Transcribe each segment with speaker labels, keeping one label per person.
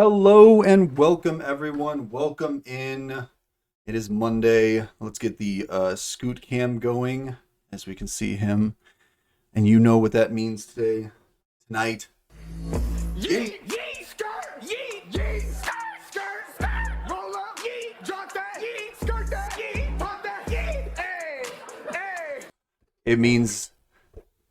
Speaker 1: Hello and welcome everyone. Welcome in. It is Monday. Let's get the Scoot Cam going as we can see him. And you know what that means tonight.
Speaker 2: Yeet, yeet, skirt, yeet, yeet, skirt, skirt, skirt, roll up, yeet, drop that, yeet, skirt that, yeet, pop that, yeet, hey, hey.
Speaker 1: It means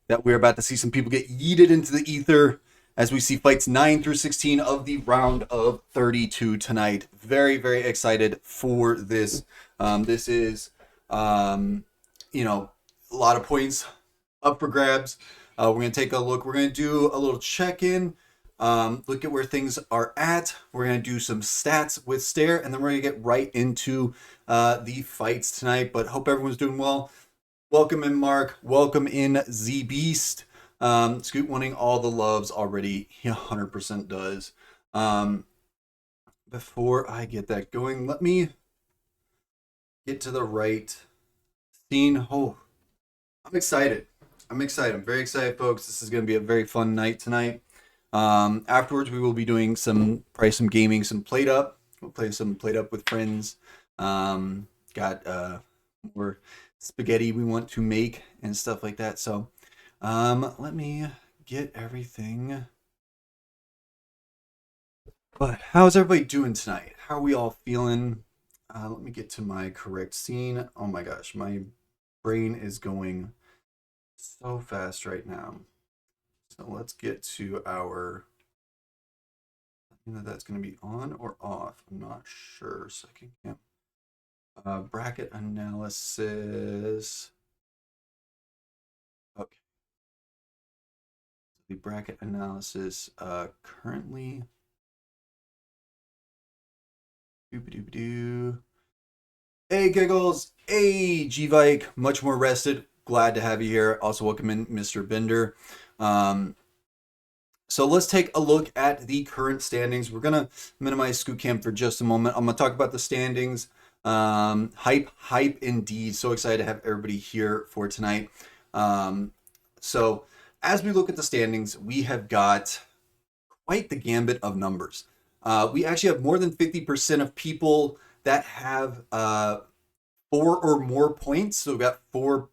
Speaker 1: that we're about to see some people get yeeted into the ether as we see fights 9 through 16 of the round of 32 tonight. Very, very excited for this. This is, a lot of points up for grabs. We're going to take a look. We're going to do a little check-in, look at where things are at. We're going to do some stats with Stare, and then we're going to get right into the fights tonight. But hope everyone's doing well. Welcome in, Mark. Welcome in, Z Beast. Scoot wanting all the loves already. He 100% does. Before I get that going, let me get to the right scene. Oh, I'm excited. I'm very excited, folks. This is going to be a very fun night tonight. Afterwards, we will be doing probably some gaming, some Plate Up. We'll play some Plate Up with friends. Got more spaghetti we want to make and stuff like that. So let me get everything. But how's everybody doing tonight? How are we all feeling? Let me get to my correct scene. Oh my gosh, my brain is going so fast right now. So let's get to our, that's going to be on or off. I'm not sure. Second cam. Bracket analysis. Okay. The bracket analysis currently. Doop-a-doop-a-doo. Hey, Giggles. Hey, G-Vike. Much more rested. Glad to have you here. Also, welcome in, Mr. Bender. So let's take a look at the current standings. We're going to minimize Scoot Cam for just a moment. I'm going to talk about the standings. Hype indeed. So excited to have everybody here for tonight. So as we look at the standings, we have got quite the gambit of numbers. We actually have more than 50% of people that have 4 or more points. So we've got 4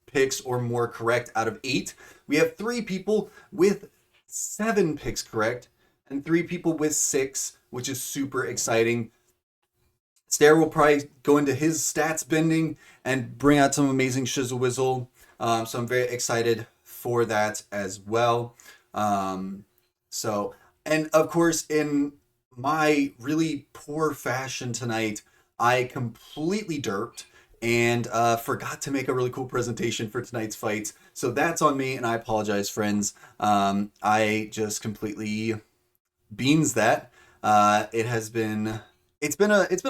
Speaker 1: picks or more correct out of 8. We have 3 people with 7 picks correct and 3 people with 6, which is super exciting. Stare will probably go into his stats bending and bring out some amazing shizzle whizzle. So I'm very excited for that as well. And of course, in my really poor fashion tonight, I completely derped and forgot to make a really cool presentation for tonight's fights. So that's on me, and I apologize, friends. I just completely beans that. It's been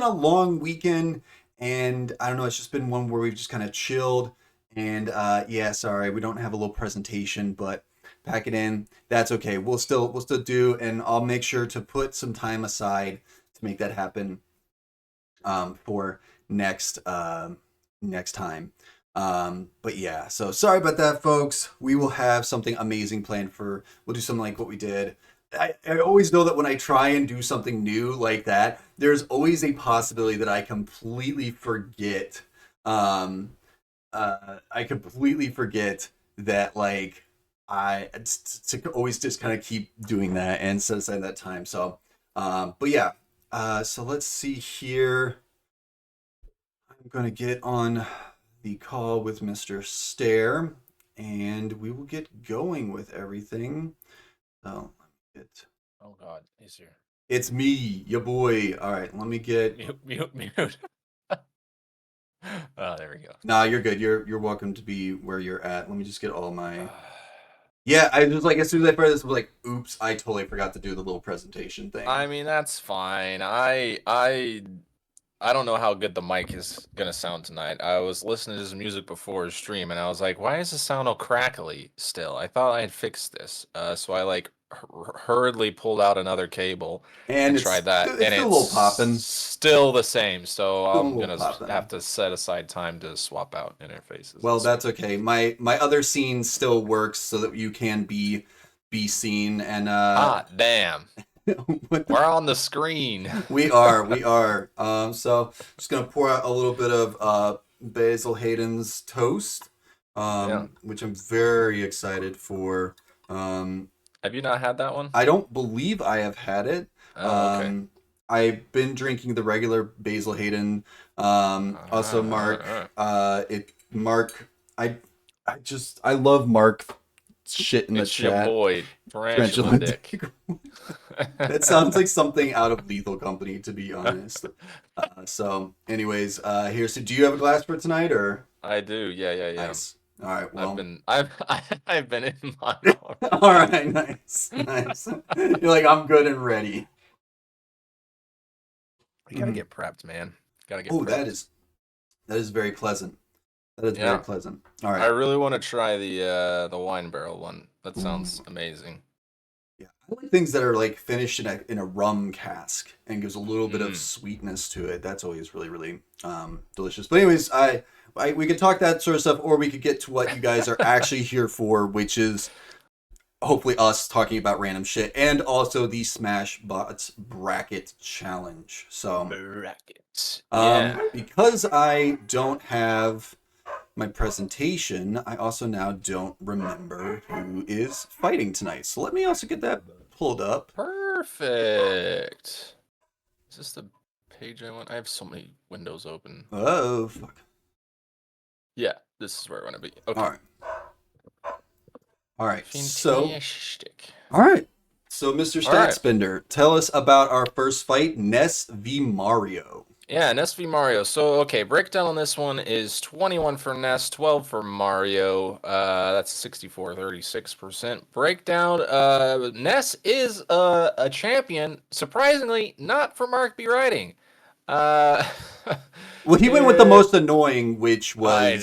Speaker 1: a long weekend, and I don't know, it's just been one where we've just kind of chilled. And yeah, sorry, we don't have a little presentation, but pack it in. That's okay. We'll still do, and I'll make sure to put some time aside to make that happen for next time. But yeah, so sorry about that, folks. We will have something amazing planned we'll do something like what we did. I always know that when I try and do something new like that, there's always a possibility that I completely forget. I completely forget that, like, to always just kind of keep doing that and set aside that time. So, but yeah, so let's see here. I'm going to get on the call with Mr. Stare, and we will get going with everything. So, let me get.
Speaker 3: Oh God, he's here.
Speaker 1: It's me, your boy. All right, let me get.
Speaker 3: Mute. Oh, there we go.
Speaker 1: Nah, you're good. You're welcome to be where you're at. Let me just get all my. Yeah, I was like, as soon as I started this, I was like, oops, I totally forgot to do the little presentation thing.
Speaker 3: I mean, that's fine. I don't know how good the mic is gonna sound tonight. I was listening to his music before his stream, and I was like, "Why does this sound all crackly still?" I thought I had fixed this, so I like hurriedly pulled out another cable and tried that,
Speaker 1: it's
Speaker 3: and
Speaker 1: still a little popping.
Speaker 3: Still the same. So
Speaker 1: Still a
Speaker 3: I'm
Speaker 1: little
Speaker 3: gonna
Speaker 1: poppin'.
Speaker 3: have to set aside time to swap out interfaces.
Speaker 1: Well, that's okay. My other scene still works so that you can be seen, and
Speaker 3: damn.
Speaker 1: What the
Speaker 3: We're on the screen.
Speaker 1: We are. So just gonna pour out a little bit of Basil Hayden's toast,
Speaker 3: Yeah.
Speaker 1: which I'm very excited for.
Speaker 3: Have you not had that one?
Speaker 1: I don't believe I have had it.
Speaker 3: Oh, okay.
Speaker 1: I've been drinking the regular Basil Hayden. Also Mark. Mark. I love Mark. Shit in the
Speaker 3: It's your
Speaker 1: chat.
Speaker 3: boy, Tarantula
Speaker 1: Tarantula
Speaker 3: Dick.
Speaker 1: Dick. That sounds like something out of Lethal Company, to be honest. So, anyways, here. So, do you have a glass for tonight, or
Speaker 3: I do. Yeah.
Speaker 1: nice? All right. Well,
Speaker 3: I've been in mine already.
Speaker 1: all right. Nice, nice. You're like, I'm good and ready.
Speaker 3: You gotta get prepped, man. Gotta get
Speaker 1: Oh,
Speaker 3: prepped.
Speaker 1: that is very pleasant. That is very
Speaker 3: Yeah.
Speaker 1: pleasant. All
Speaker 3: I
Speaker 1: right.
Speaker 3: really want to try the wine barrel one. That sounds
Speaker 1: Ooh.
Speaker 3: amazing.
Speaker 1: Yeah, I like things that are like finished in a rum cask and gives a little bit of
Speaker 3: Mm.
Speaker 1: sweetness to it. That's always really, really delicious. But anyways, we could talk that sort of stuff, or we could get to what you guys are actually here for, which is hopefully us talking about random shit and also the Smash Bots bracket challenge. So,
Speaker 3: Bracket. Yeah.
Speaker 1: because I don't have my presentation, I also now don't remember who is fighting tonight. So let me also get that pulled up.
Speaker 3: Perfect. Is this the page I want? I have so many windows open.
Speaker 1: Oh, fuck.
Speaker 3: Yeah, this is where I want to be. Okay.
Speaker 1: All right. All right. So,
Speaker 3: Fantastic.
Speaker 1: all right. So, Mr.
Speaker 3: All right.
Speaker 1: Statspender, tell us about our first fight, Ness v Mario.
Speaker 3: Yeah, Ness v Mario. So, okay, breakdown on this one is 21 for Ness, 12 for Mario. That's 36%. Breakdown, Ness is a champion, surprisingly, not for Mark B. Writing.
Speaker 1: Well, he went with the most annoying, which
Speaker 3: I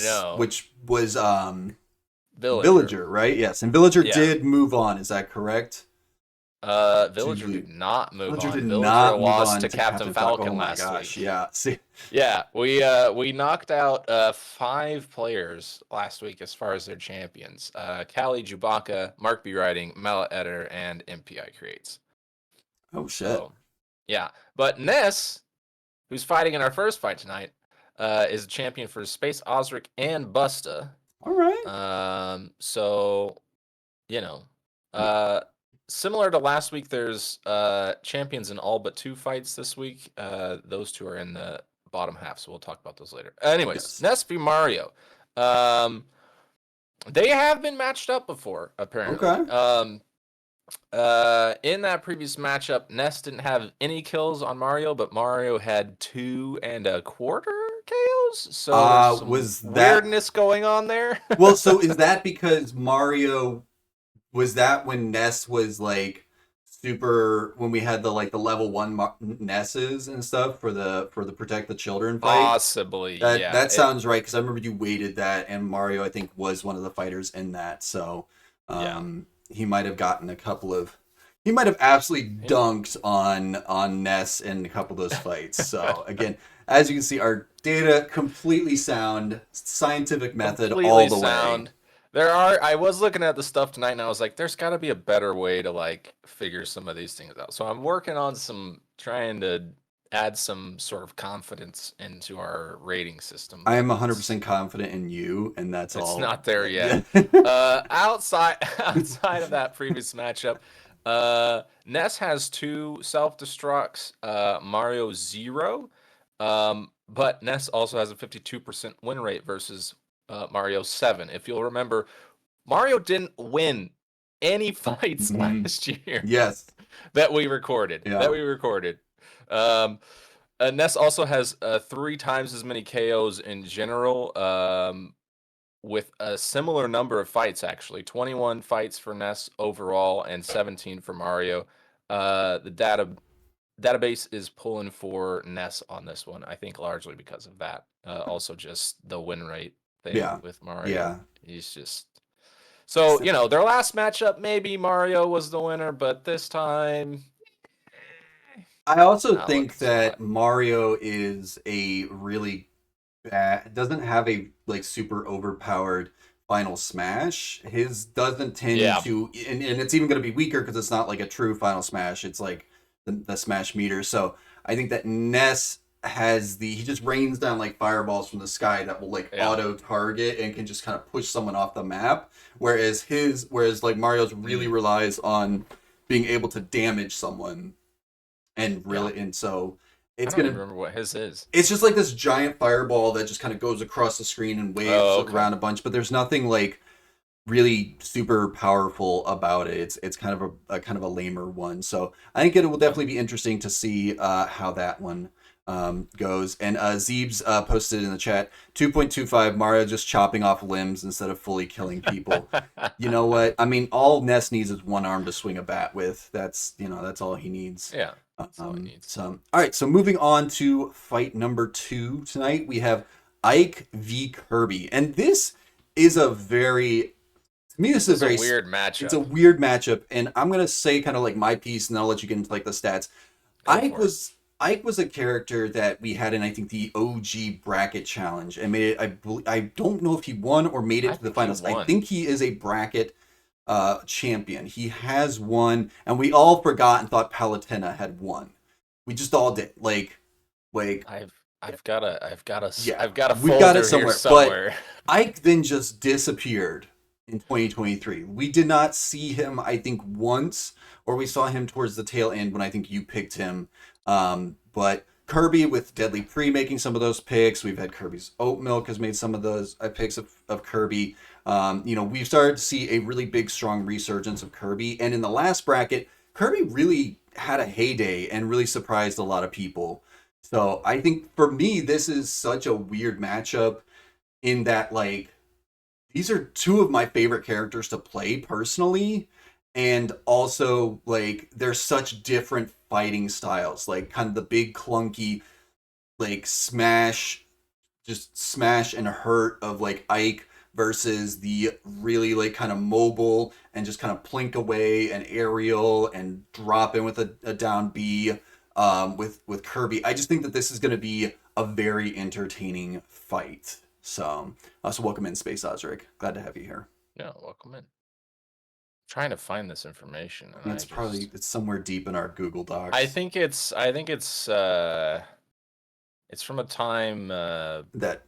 Speaker 1: was
Speaker 3: know.
Speaker 1: Villager, right? Yes, and Villager
Speaker 3: Yeah.
Speaker 1: did move on. Is that correct?
Speaker 3: Villager
Speaker 1: Dude,
Speaker 3: did not move
Speaker 1: Villager
Speaker 3: on.
Speaker 1: did
Speaker 3: Villager
Speaker 1: not move
Speaker 3: lost
Speaker 1: on
Speaker 3: to Captain Falcon
Speaker 1: Oh my
Speaker 3: last
Speaker 1: gosh,
Speaker 3: week.
Speaker 1: yeah. See,
Speaker 3: Yeah, we knocked out 5 players last week as far as their champions. Callie, Chewbacca, Mark B. Writing, Mala Eder, and MPI Creates.
Speaker 1: oh shit.
Speaker 3: So, yeah. But Ness, who's fighting in our first fight tonight, is a champion for Space Osric and Busta.
Speaker 1: All right.
Speaker 3: So, you know, similar to last week, there's champions in all but 2 fights this week. Those 2 are in the bottom half, so we'll talk about those later. Anyways,
Speaker 1: Yes.
Speaker 3: Ness v Mario. They have been matched up before, apparently.
Speaker 1: Okay.
Speaker 3: In that previous matchup, Ness didn't have any kills on Mario, but Mario had 2 1/4 KOs. So there's some
Speaker 1: was that-
Speaker 3: weirdness going on there.
Speaker 1: Well, so is that because Mario was that when Ness was like super when we had the level 1 Nesses and stuff for the Protect the Children fight?
Speaker 3: Possibly, yeah.
Speaker 1: That sounds right because I remember you weighted that, and Mario I think was one of the fighters in that. So, he might have gotten a couple of. He might have absolutely dunked on Ness in a couple of those fights. So again, as you can see, our data completely sound, scientific method all the way.
Speaker 3: I was looking at the stuff tonight and I was like, there's got to be a better way to like figure some of these things out. So I'm working on trying to add some sort of confidence into our rating system.
Speaker 1: I am 100% confident in you, and that's all.
Speaker 3: It's not there yet. Outside of that previous matchup, Ness has 2 self-destructs, Mario 0. But Ness also has a 52% win rate versus Mario 7. If you'll remember, Mario didn't win any fights last year.
Speaker 1: Yes.
Speaker 3: That we recorded. Ness also has 3 times as many KOs in general, with a similar number of fights, actually. 21 fights for Ness overall and 17 for Mario. The database is pulling for Ness on this one, I think largely because of that. Also just the win rate thing with Mario.
Speaker 1: Yeah.
Speaker 3: He's just... So, you know, their last matchup, maybe Mario was the winner, but this time...
Speaker 1: I also think that Mario is a really bad, doesn't have a like super overpowered final smash. His doesn't tend to, and it's even going to be weaker because it's not like a true final smash. It's like the smash meter. So I think that Ness he just rains down like fireballs from the sky that will like
Speaker 3: Yeah.
Speaker 1: auto target and can just kind of push someone off the map. Whereas like Mario's really relies on being able to damage someone, and really, and so
Speaker 3: I
Speaker 1: it's
Speaker 3: don't
Speaker 1: gonna.
Speaker 3: even remember what his is.
Speaker 1: It's just like this giant fireball that just kind of goes across the screen and waves around a bunch, but there's nothing like really super powerful about it. It's kind of a kind of a lamer one. So I think it will definitely be interesting to see how that one goes. And Zeebs posted in the chat 2.25 Mario just chopping off limbs instead of fully killing people. You know what? I mean, all Ness needs is one arm to swing a bat with. That's all he needs.
Speaker 3: Yeah. That's all he needs.
Speaker 1: So, all right. So moving on to fight number 2 tonight, we have Ike v Kirby, and this is a very this is a very
Speaker 3: weird matchup.
Speaker 1: It's a weird matchup, and I'm gonna say kind of like my piece, and then I'll let you get into like the stats. Ike was a character that we had in I think the OG bracket challenge, and made it. I don't know if he won or made it to the finals. I think he is a bracket champion. He has won, and we all forgot and thought Palutena had won. We just all did. Like
Speaker 3: I've got a
Speaker 1: we got it
Speaker 3: somewhere.
Speaker 1: But Ike then just disappeared in 2023. We did not see him, I think, once, or we saw him towards the tail end when I think you picked him. But Kirby with Deadly Pre making some of those picks. We've had Kirby's Oat Milk has made some of those picks of Kirby. We've started to see a really big, strong resurgence of Kirby. And in the last bracket, Kirby really had a heyday and really surprised a lot of people. So I think for me, this is such a weird matchup in that, like, these are two of my favorite characters to play personally. And also, like, they're such different fighting styles. Like, kind of the big, clunky, like, smash and hurt of, like, Ike versus the really, like, kind of mobile and just kind of plink away and aerial and drop in with a down B with Kirby. I just think that this is going to be a very entertaining fight. So welcome in, Space Osric. Glad to have you here.
Speaker 3: Yeah, welcome in. Trying to find this information. And
Speaker 1: it's somewhere deep in our Google Docs.
Speaker 3: I think it's from a time
Speaker 1: that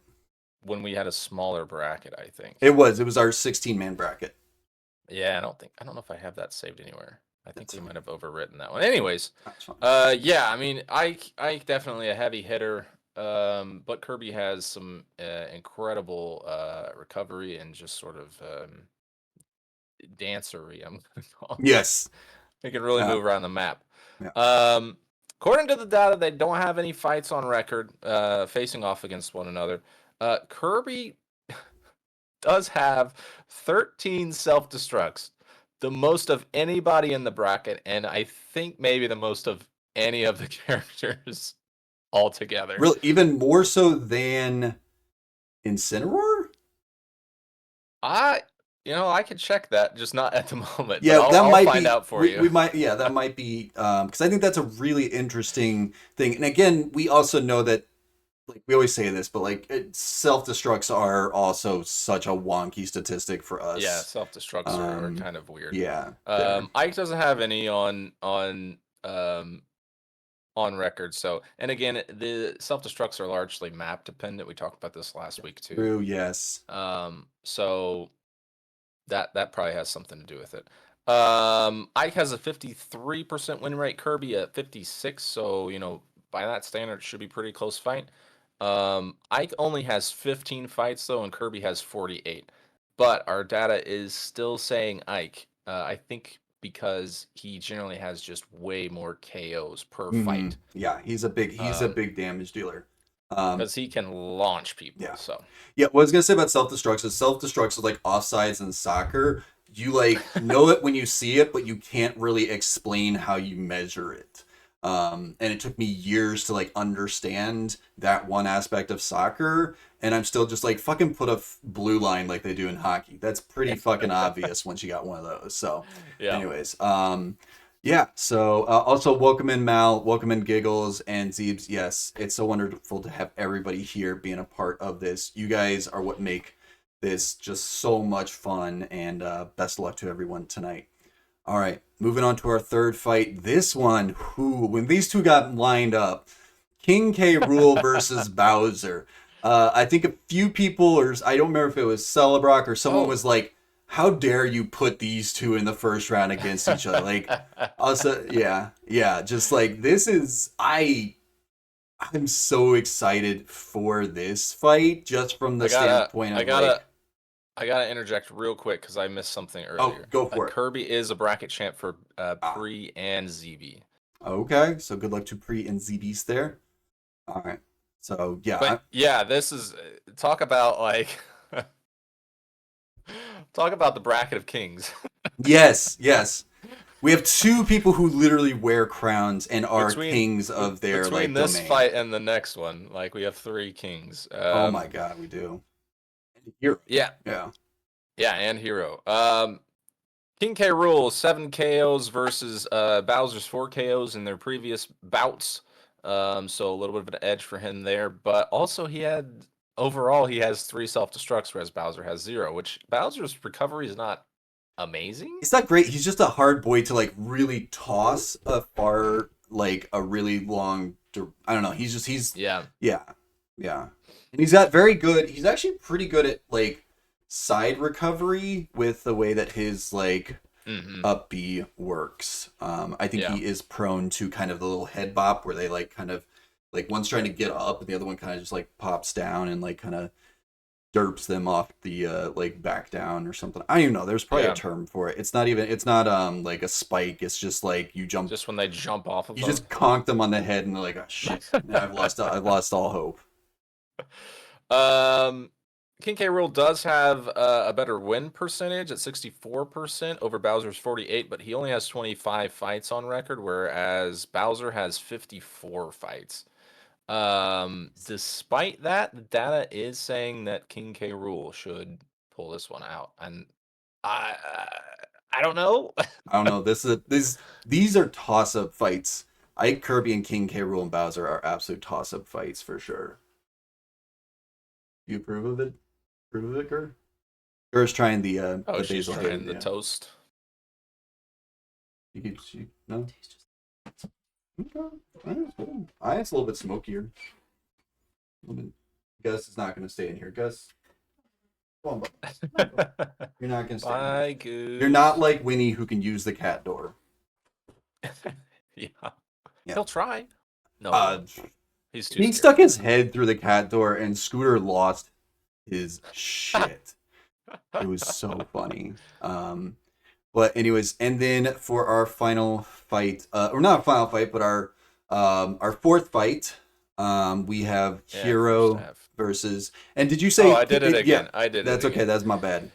Speaker 3: when we had a smaller bracket, I think.
Speaker 1: It was our 16-man bracket.
Speaker 3: Yeah, I don't know if I have that saved anywhere. I think we might have overwritten that one. Anyways, yeah, I mean, Ike definitely a heavy hitter. But Kirby has some incredible recovery and just sort of dancery, I'm gonna call it.
Speaker 1: Yes.
Speaker 3: He can really move around the map. Yeah. According to the data, they don't have any fights on record facing off against one another. Kirby does have 13 self-destructs, the most of anybody in the bracket, and I think maybe the most of any of the characters altogether.
Speaker 1: Really, even more so than Incineroar?
Speaker 3: I could check that, just not at the moment.
Speaker 1: Yeah,
Speaker 3: I'll find out for you.
Speaker 1: We might, yeah, that might be because I think that's a really interesting thing. And again, we also know that, like, we always say this, but like self-destructs are also such a wonky statistic for us.
Speaker 3: Yeah, self-destructs are kind of weird.
Speaker 1: Yeah.
Speaker 3: Ike doesn't have any on record. So, and again, the self-destructs are largely map dependent. We talked about this last week too.
Speaker 1: True. Yes.
Speaker 3: So that probably has something to do with it. Ike has a 53% win rate, Kirby at 56. So, by that standard, it should be pretty close fight. Ike only has 15 fights though, and Kirby has 48. But our data is still saying Ike. I think because he generally has just way more KOs per fight.
Speaker 1: Yeah, he's a big damage dealer.
Speaker 3: Because he can launch people.
Speaker 1: Yeah.
Speaker 3: So
Speaker 1: what I was gonna say about self-destructs is like offsides in soccer. You like know it when you see it, but you can't really explain how you measure it. And it took me years to like understand that one aspect of soccer, and I'm still just like, fucking put a blue line like they do in hockey. That's pretty fucking obvious once you got one of those. So anyways, so also welcome in Mal, welcome in Giggles and Zeebs. Yes, it's so wonderful to have everybody here being a part of this. You guys are what make this just so much fun, and best of luck to everyone tonight. All right, moving on to our third fight. This one, when these two got lined up, King K. Rool versus Bowser. I think a few people, or I don't remember if it was Celebrock or someone
Speaker 3: Oh.
Speaker 1: was like, "How dare you put these two in the first round against each other?" Like, also, yeah, just like this is I'm so excited for this fight just from the
Speaker 3: I gotta,
Speaker 1: standpoint
Speaker 3: I
Speaker 1: of like,
Speaker 3: gotta, I gotta interject real quick because I missed something
Speaker 1: oh,
Speaker 3: earlier.
Speaker 1: go for it.
Speaker 3: Kirby is a bracket champ for
Speaker 1: Ah,
Speaker 3: Pre and ZB.
Speaker 1: okay, so good luck to Pre and ZBs there. All right, so yeah,
Speaker 3: But yeah, this is talk about like talk about the bracket of kings.
Speaker 1: yes. We have two people who literally wear crowns and are
Speaker 3: between
Speaker 1: kings of their
Speaker 3: between
Speaker 1: like
Speaker 3: this
Speaker 1: domain.
Speaker 3: fight and the next one, like we have three kings.
Speaker 1: Oh my god, we do. Hero.
Speaker 3: Yeah,
Speaker 1: Yeah.
Speaker 3: yeah, and Hero. King K. Rool 7 KOs versus Bowser's 4 KOs in their previous bouts. So a little bit of an edge for him there, but also he has 3 self destructs, whereas Bowser has 0. Which Bowser's recovery is not amazing.
Speaker 1: It's not great. He's just a hard boy to like really toss a far like a really long I don't know. He's
Speaker 3: Yeah.
Speaker 1: yeah. Yeah. And he's got very good he's actually pretty good at like side recovery with the way that his like
Speaker 3: Hmm.
Speaker 1: up B works. I think
Speaker 3: Yeah.
Speaker 1: he is prone to kind of the little head bop where they like kind of like one's trying to get up and the other one kind of just like pops down and like kind of derps them off the like back down or something. I don't even know. There's probably a
Speaker 3: Yeah.
Speaker 1: term for it. It's not like a spike. It's just like you jump
Speaker 3: Just when they jump off of
Speaker 1: you
Speaker 3: them.
Speaker 1: just conk them on the head and they're like, oh shit, now I've lost all hope.
Speaker 3: King K. Rool does have a better win percentage at 64% over Bowser's 48, but he only has 25 fights on record, whereas Bowser has 54 fights. Despite that, the data is saying that King K. Rool should pull this one out, and I I don't know.
Speaker 1: I don't know. These are toss up fights. Ike Kirby and King K. Rool and Bowser are absolute toss up fights for sure. You approve of it? Approve of it, Gur? Gur's trying the
Speaker 3: She's
Speaker 1: basil
Speaker 3: trying
Speaker 1: hater,
Speaker 3: the
Speaker 1: yeah.
Speaker 3: toast.
Speaker 1: No. Okay. All right, cool. It's a little bit smokier. Gus is not going to stay in here. Gus, come on, bud. You're not going to stay in here.
Speaker 3: Bye, Goose.
Speaker 1: You're not like Winnie who can use the cat door.
Speaker 3: Yeah.
Speaker 1: Yeah.
Speaker 3: He'll try. No, he's too
Speaker 1: He
Speaker 3: scared.
Speaker 1: stuck his head through the cat door and Scooter lost his shit. It was so funny. But anyways, and then for our final fight, or not a final fight, but our fourth fight, we have
Speaker 3: Yeah,
Speaker 1: Hero
Speaker 3: first half.
Speaker 1: versus. And did you say?
Speaker 3: Oh, I did it again.
Speaker 1: Yeah,
Speaker 3: I did
Speaker 1: that's
Speaker 3: it
Speaker 1: okay.
Speaker 3: again.
Speaker 1: That's my bad.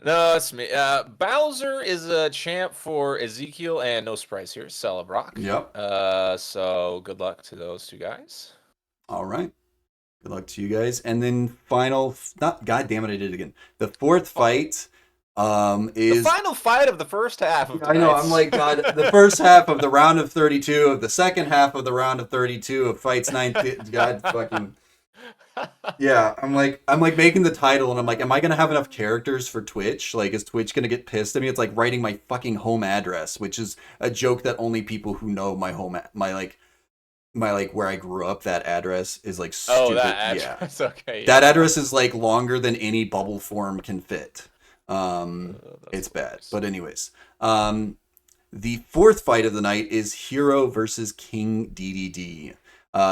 Speaker 3: No, it's me. Bowser is a champ for Ezekiel and no surprise here, Celebrock.
Speaker 1: Yep.
Speaker 3: So good luck to those two guys.
Speaker 1: All right. Good luck to you guys. And then final, not God damn it, I did it again. The fourth fight,
Speaker 3: The
Speaker 1: is.
Speaker 3: final fight of the first half of
Speaker 1: I know. I'm like God. The first half of the round of 32, of the second half of the round of 32 of fights 9. God fucking. Yeah, I'm like making the title, and I'm like, am I gonna have enough characters for Twitch? Like, is Twitch gonna get pissed at me? It's like writing my fucking home address, which is a joke that only people who know my home, my where I grew up, that address is like stupid.
Speaker 3: Oh, that
Speaker 1: Yeah,
Speaker 3: address. Okay.
Speaker 1: that address is like longer than any bubble form can fit.
Speaker 3: That's
Speaker 1: It's bad.
Speaker 3: hilarious.
Speaker 1: But anyways, the fourth fight of the night is Hero versus King DDD.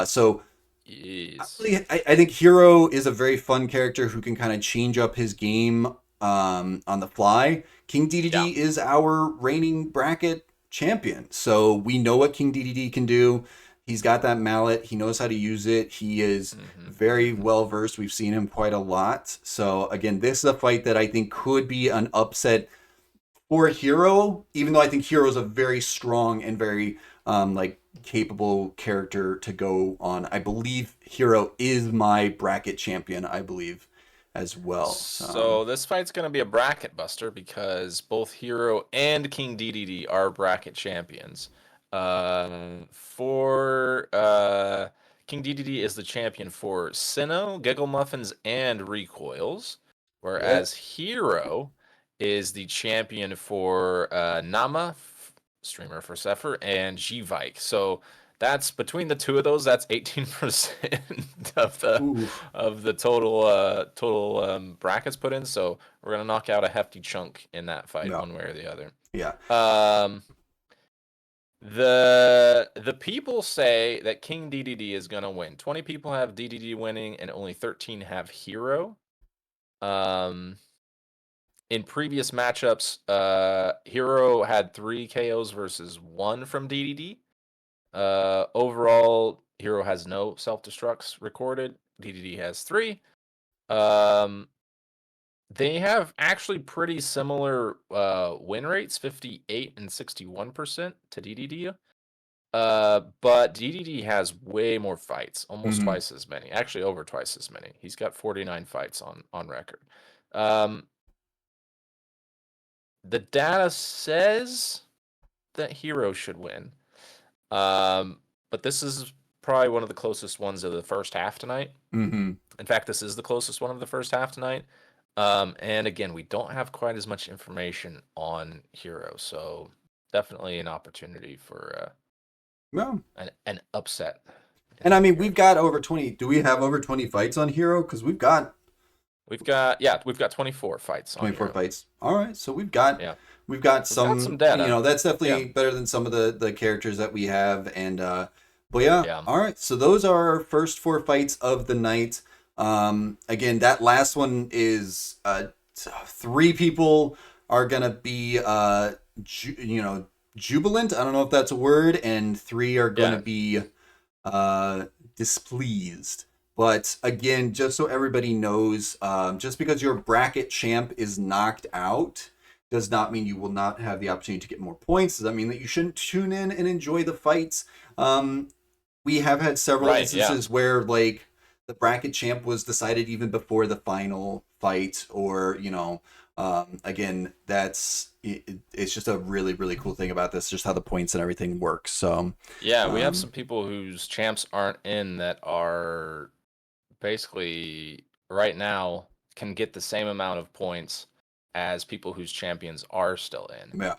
Speaker 1: So
Speaker 3: Yes.
Speaker 1: I think Hero is a very fun character who can kind of change up his game on the fly. King DDD
Speaker 3: Yeah.
Speaker 1: is our reigning bracket champion, so we know what King DDD can do. He's got that mallet. He knows how to use it. He is very well versed. We've seen him quite a lot. So again, this is a fight that I think could be an upset for Hero, even though I think Hero is a very strong and very like capable character to go on. I believe Hero is my bracket champion, I believe, as well.
Speaker 3: So this fight's going to be a bracket buster because both Hero and King DDD are bracket champions. For King DDD is the champion for Sinnoh, Giggle Muffins, and Recoils, whereas Hero is the champion for Nama, streamer for Zephyr, and G-Vike. So that's between the two of those. That's 18%
Speaker 1: Ooh.
Speaker 3: of the total brackets put in. So we're gonna knock out a hefty chunk in that fight,
Speaker 1: Yeah.
Speaker 3: one way or the other.
Speaker 1: Yeah.
Speaker 3: The people say that King DDD is gonna win. 20 people have DDD winning, and only 13 have Hero. In previous matchups, Hero had 3 KOs versus 1 from DDD. Overall, Hero has no self-destructs recorded. DDD has 3. They have actually pretty similar win rates, 58 and 61% to DDD. But DDD has way more fights, almost
Speaker 1: Mhm.
Speaker 3: twice as many. Actually, over twice as many. He's got 49 fights on record. The data says that Hero should win. But this is probably one of the closest ones of the first half tonight.
Speaker 1: Mm-hmm.
Speaker 3: In fact, this is the closest one of the first half tonight. And again, we don't have quite as much information on Hero, so definitely an opportunity for
Speaker 1: Yeah.
Speaker 3: an upset.
Speaker 1: And I mean, we've got over 20. Do we have over 20 fights on Hero? Because we've got
Speaker 3: 24 fights.
Speaker 1: 24
Speaker 3: on Hero.
Speaker 1: fights. All right, so we've got some
Speaker 3: data.
Speaker 1: You know, that's definitely
Speaker 3: Yeah.
Speaker 1: better than some of the characters that we have. And but yeah,
Speaker 3: Yeah.
Speaker 1: all right. So those are our first 4 fights of the night. Again, that last one is 3 people are gonna be jubilant. I don't know if that's a word, and 3 are gonna be displeased. But again, just so everybody knows, just because your bracket champ is knocked out does not mean you will not have the opportunity to get more points. Does that mean that you shouldn't tune in and enjoy the fights? We have had several instances where like the bracket champ was decided even before the final fight, or again, it's just a really, really cool thing about this, just how the points and everything works. So
Speaker 3: yeah, we have some people whose champs aren't in that are basically right now can get the same amount of points as people whose champions are still in.
Speaker 1: Yeah.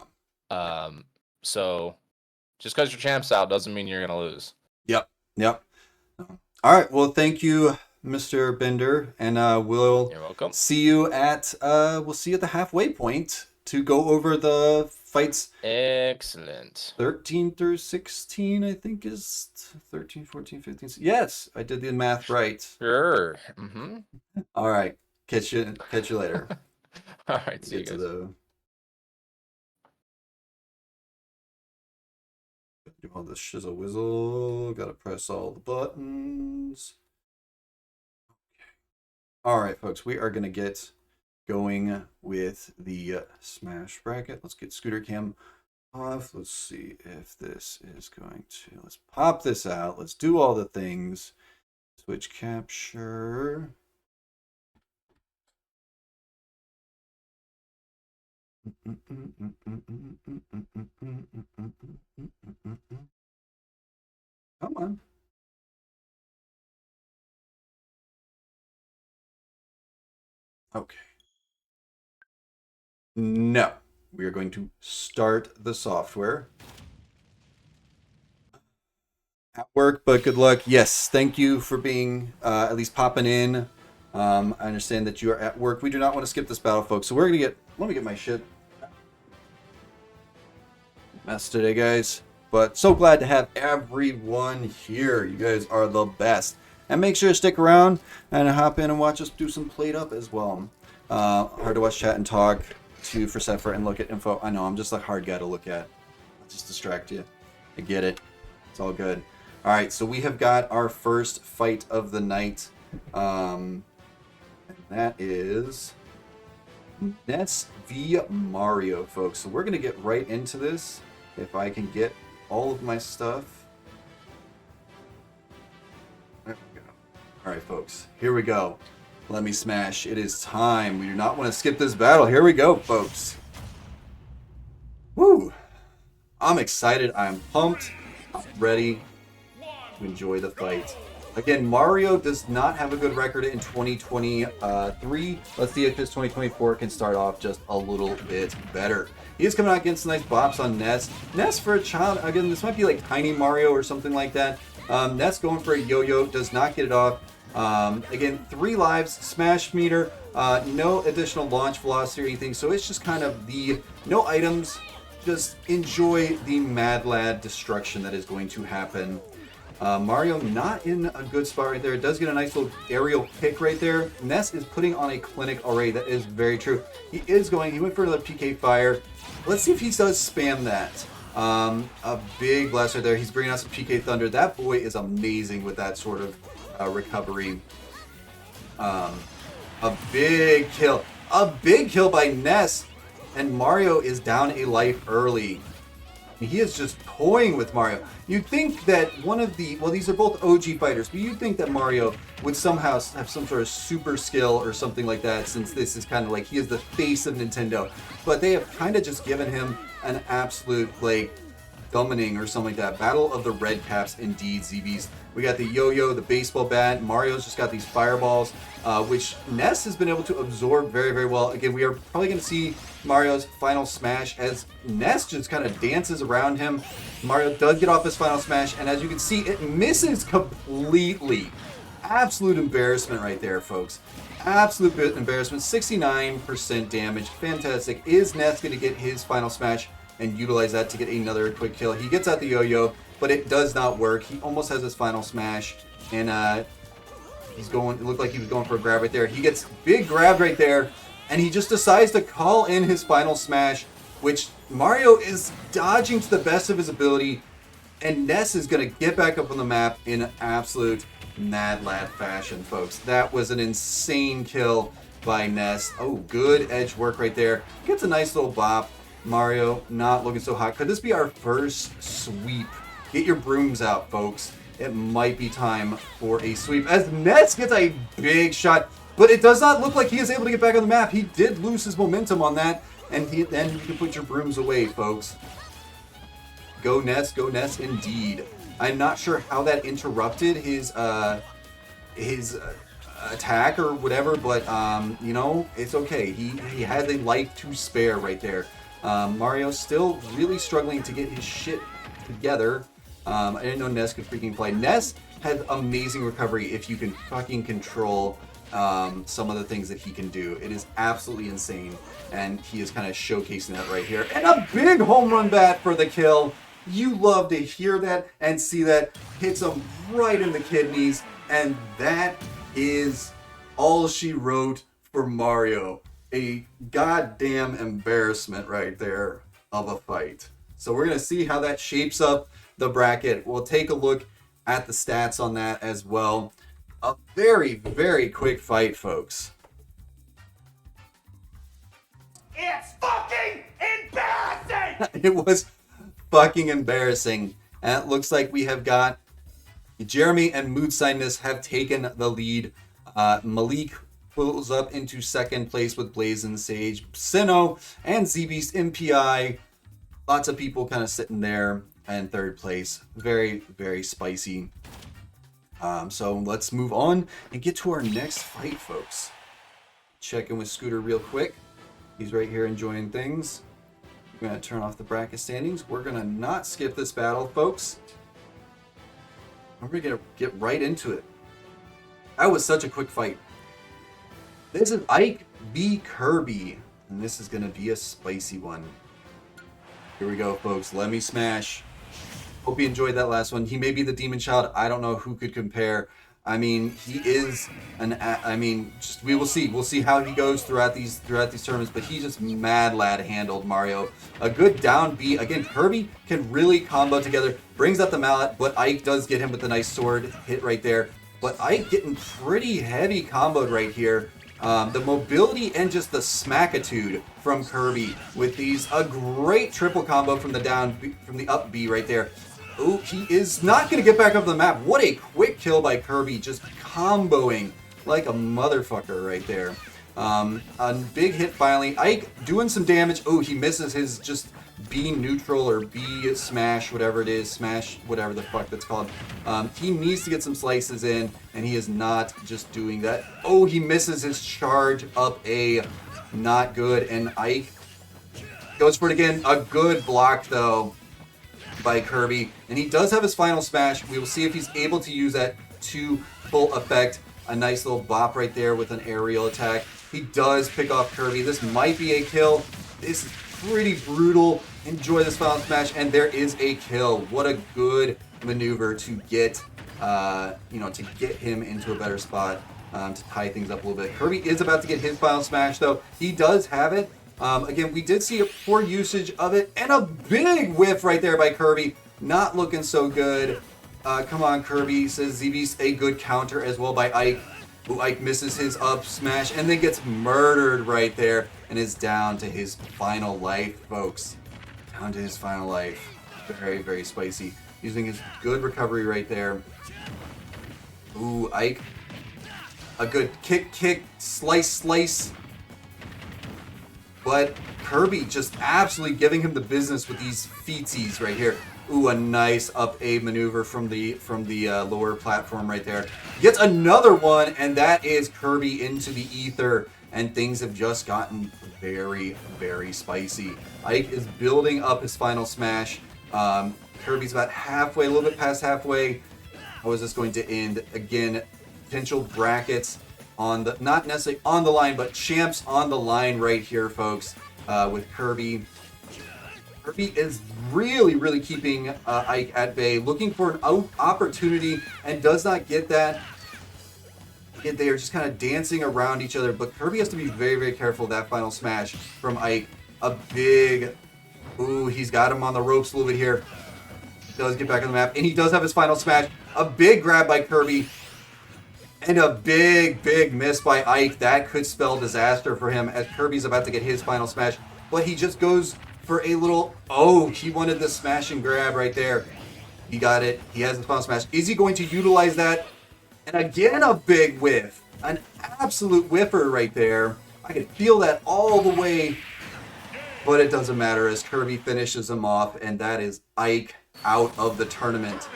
Speaker 3: So just because your champ's out doesn't mean you're gonna lose.
Speaker 1: Yep. All right. Well, thank you, Mr. Bender, and we'll
Speaker 3: You're welcome.
Speaker 1: see you at the halfway point to go over the fights.
Speaker 3: Excellent.
Speaker 1: 13 through 16, I think, is 13, 14, 15. Yes, I did the math right.
Speaker 3: Sure. Mm-hmm.
Speaker 1: All right. Catch you later.
Speaker 3: All right. See you
Speaker 1: Get to
Speaker 3: guys.
Speaker 1: Do all the shizzle whizzle. Gotta press all the buttons. Okay. All right, folks. We are gonna get going with the Smash bracket. Let's get Scooter Cam off. Let's see if this is going to. Let's pop this out. Let's do all the things. Switch capture. Come on. Okay. No. We are going to start the software. At work, but good luck. Yes, thank you for being at least popping in. I understand that you are at work. We do not want to skip this battle, folks. So we're gonna get. Let me get my shit. Mess today, guys. But so glad to have everyone here. You guys are the best. And make sure to stick around and hop in and watch us do some Played Up as well. Hard to watch chat and talk to for Zephyr and look at info. I know I'm just a hard guy to look at. I'll just distract you. I get it. It's all good. All right, so we have got our first fight of the night. And that is Ness v Mario, folks. So we're gonna get right into this. If I can get all of my stuff. There we go. All right, folks. Here we go. Let me smash. It is time. We do not want to skip this battle. Here we go, folks. Woo! I'm excited. I'm pumped. I'm ready to enjoy the fight. Again, Mario does not have a good record in 2023. Let's see if his 2024 can start off just a little bit better. He is coming out against some nice bops on Ness. Ness for a child, again, this might be like Tiny Mario or something like that. Ness going for a yo-yo, does not get it off. Again, 3 lives, smash meter, no additional launch velocity or anything, so it's just kind of the no items. Just enjoy the Mad Lad destruction that is going to happen. Mario not in a good spot right there. It does get a nice little aerial kick right there. Ness is putting on a clinic already. That is very true. He went for another PK Fire. Let's see if he does spam that. A big blast right there. He's bringing out some PK Thunder. That boy is amazing with that sort of recovery. A big kill. A big kill by Ness. And Mario is down a life early. He is just toying with Mario. You'd think that one of the, well, these are both OG fighters, but you'd think that Mario would somehow have some sort of super skill or something like that, since this is kind of like he is the face of Nintendo. But they have kind of just given him an absolute, like, summoning or something like that. Battle of the Red Caps, indeed, ZBs. We got the yo-yo, the baseball bat. Mario's just got these fireballs, which Ness has been able to absorb very, very well. Again, we are probably going to see Mario's final smash as Ness just kind of dances around him. Mario does get off his final smash, and as you can see, it misses completely. Absolute embarrassment right there, folks. Absolute embarrassment. 69% damage. Fantastic. Is Ness going to get his final smash and utilize that to get another quick kill? He gets out the yo-yo, but it does not work. He almost has his final smash, and he's going, it looked like he was going for a grab right there. He gets big grabbed right there, and he just decides to call in his final smash, which Mario is dodging to the best of his ability, and Ness is going to get back up on the map in absolute Mad Lad fashion, folks. That was an insane kill by Ness. Oh, good edge work right there. Gets a nice little bop. Mario not looking so hot. Could this be our first sweep? Get your brooms out, folks. It might be time for a sweep as Ness gets a big shot, but it does not look like he is able to get back on the map. He did lose his momentum on that, and then you can put your brooms away, folks. Go Ness indeed. I'm not sure how that interrupted his attack or whatever, but you know, it's okay. He had a life to spare right there. Mario still really struggling to get his shit together. I didn't know Ness could freaking play. Ness has amazing recovery if you can fucking control some of the things that he can do. It is absolutely insane, and he is kind of showcasing that right here. And a big home run bat for the kill. You love to hear that and see that. Hits him right in the kidneys, and that is all she wrote for Mario. A goddamn embarrassment right there of a fight. So we're going to see how that shapes up the bracket. We'll take a look at the stats on that as well. A very, very quick fight, folks.
Speaker 2: It's fucking embarrassing!
Speaker 1: It was fucking embarrassing. And it looks like we have got Jeremy and Mood Signness have taken the lead. Malik pulls up into second place with Blazing Sage, Sinnoh, and Z-Beast MPI. Lots of people kind of sitting there in third place. Very, very spicy. So let's move on and get to our next fight, folks. Check in with Scooter real quick. He's right here enjoying things. I'm going to turn off the bracket standings. We're going to not skip this battle, folks. We're going to get right into it. That was such a quick fight. This is Ike v. Kirby, and this is going to be a spicy one. Here we go, folks. Let me smash. Hope you enjoyed that last one. He may be the Demon Child. I don't know who could compare. I mean, he is an. I mean, just we will see. We'll see how he goes throughout these tournaments. But he just Mad Lad handled Mario. A good down B. Again, Kirby can really combo together. Brings up the mallet, but Ike does get him with a nice sword hit right there. But Ike getting pretty heavy comboed right here. The mobility and just the smackitude from Kirby with these, a great triple combo from the up B right there. Oh, he is not going to get back up the map. What a quick kill by Kirby, just comboing like a motherfucker right there. A big hit finally. Ike doing some damage. Oh, he misses his just B neutral or B smash, whatever it is, smash, whatever the fuck that's called. He needs to get some slices in, and he is not just doing that. Oh, he misses his charge up A. Not good. And Ike goes for it again. A good block, though, by Kirby. And he does have his final smash. We will see if he's able to use that to full effect. A nice little bop right there with an aerial attack. He does pick off Kirby. This might be a kill. This is pretty brutal. Enjoy this final smash, and there is a kill. What a good maneuver to get, to get him into a better spot, to tie things up a little bit. Kirby is about to get his final smash, though. He does have it. Again, we did see a poor usage of it, and a big whiff right there by Kirby. Not looking so good. Come on, Kirby, says ZB's. A good counter as well by Ike. Ooh, Ike misses his up smash and then gets murdered right there and is down to his final life, folks. Down to his final life. Very, very spicy. Using his good recovery right there. Ooh, Ike. A good kick, slice. But Kirby just absolutely giving him the business with these feetsies right here. Ooh, a nice up A maneuver from the lower platform right there. Gets another one, and that is Kirby into the ether. And things have just gotten very, very spicy. Ike is building up his final smash. Kirby's about halfway, a little bit past halfway. How is this going to end? Again, potential brackets on the, not necessarily on the line, but champs on the line right here, folks, with Kirby. Kirby is really, really keeping Ike at bay, looking for an opportunity, and does not get that. They are just kind of dancing around each other, but Kirby has to be very, very careful of that final smash from Ike. A big, ooh, he's got him on the ropes a little bit here. Does get back on the map, and he does have his final smash. A big grab by Kirby, and a big, big miss by Ike. That could spell disaster for him as Kirby's about to get his final smash, but he just goes for a little, oh, he wanted the smash and grab right there. He got it. He has the final smash. Is he going to utilize that? And again, a big whiff. An absolute whiffer right there. I can feel that all the way, but it doesn't matter as Kirby finishes him off, and that is Ike out of the tournament.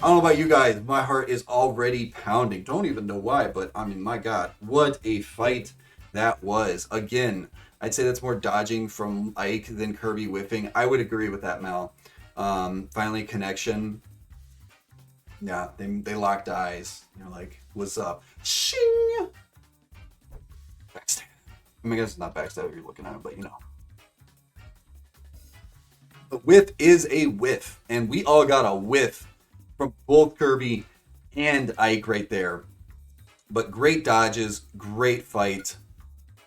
Speaker 1: I don't know about you guys, my heart is already pounding. Don't even know why, but I mean, my God, what a fight that was. Again, I'd say that's more dodging from Ike than Kirby whiffing. I would agree with that, Mel. Finally, connection. Yeah, they locked eyes. You're like, what's up? Shing! Backstab. I mean, I guess it's not backstab if you're looking at it, but you know. A whiff is a whiff, and we all got a whiff from both Kirby and Ike right there. But great dodges, great fight.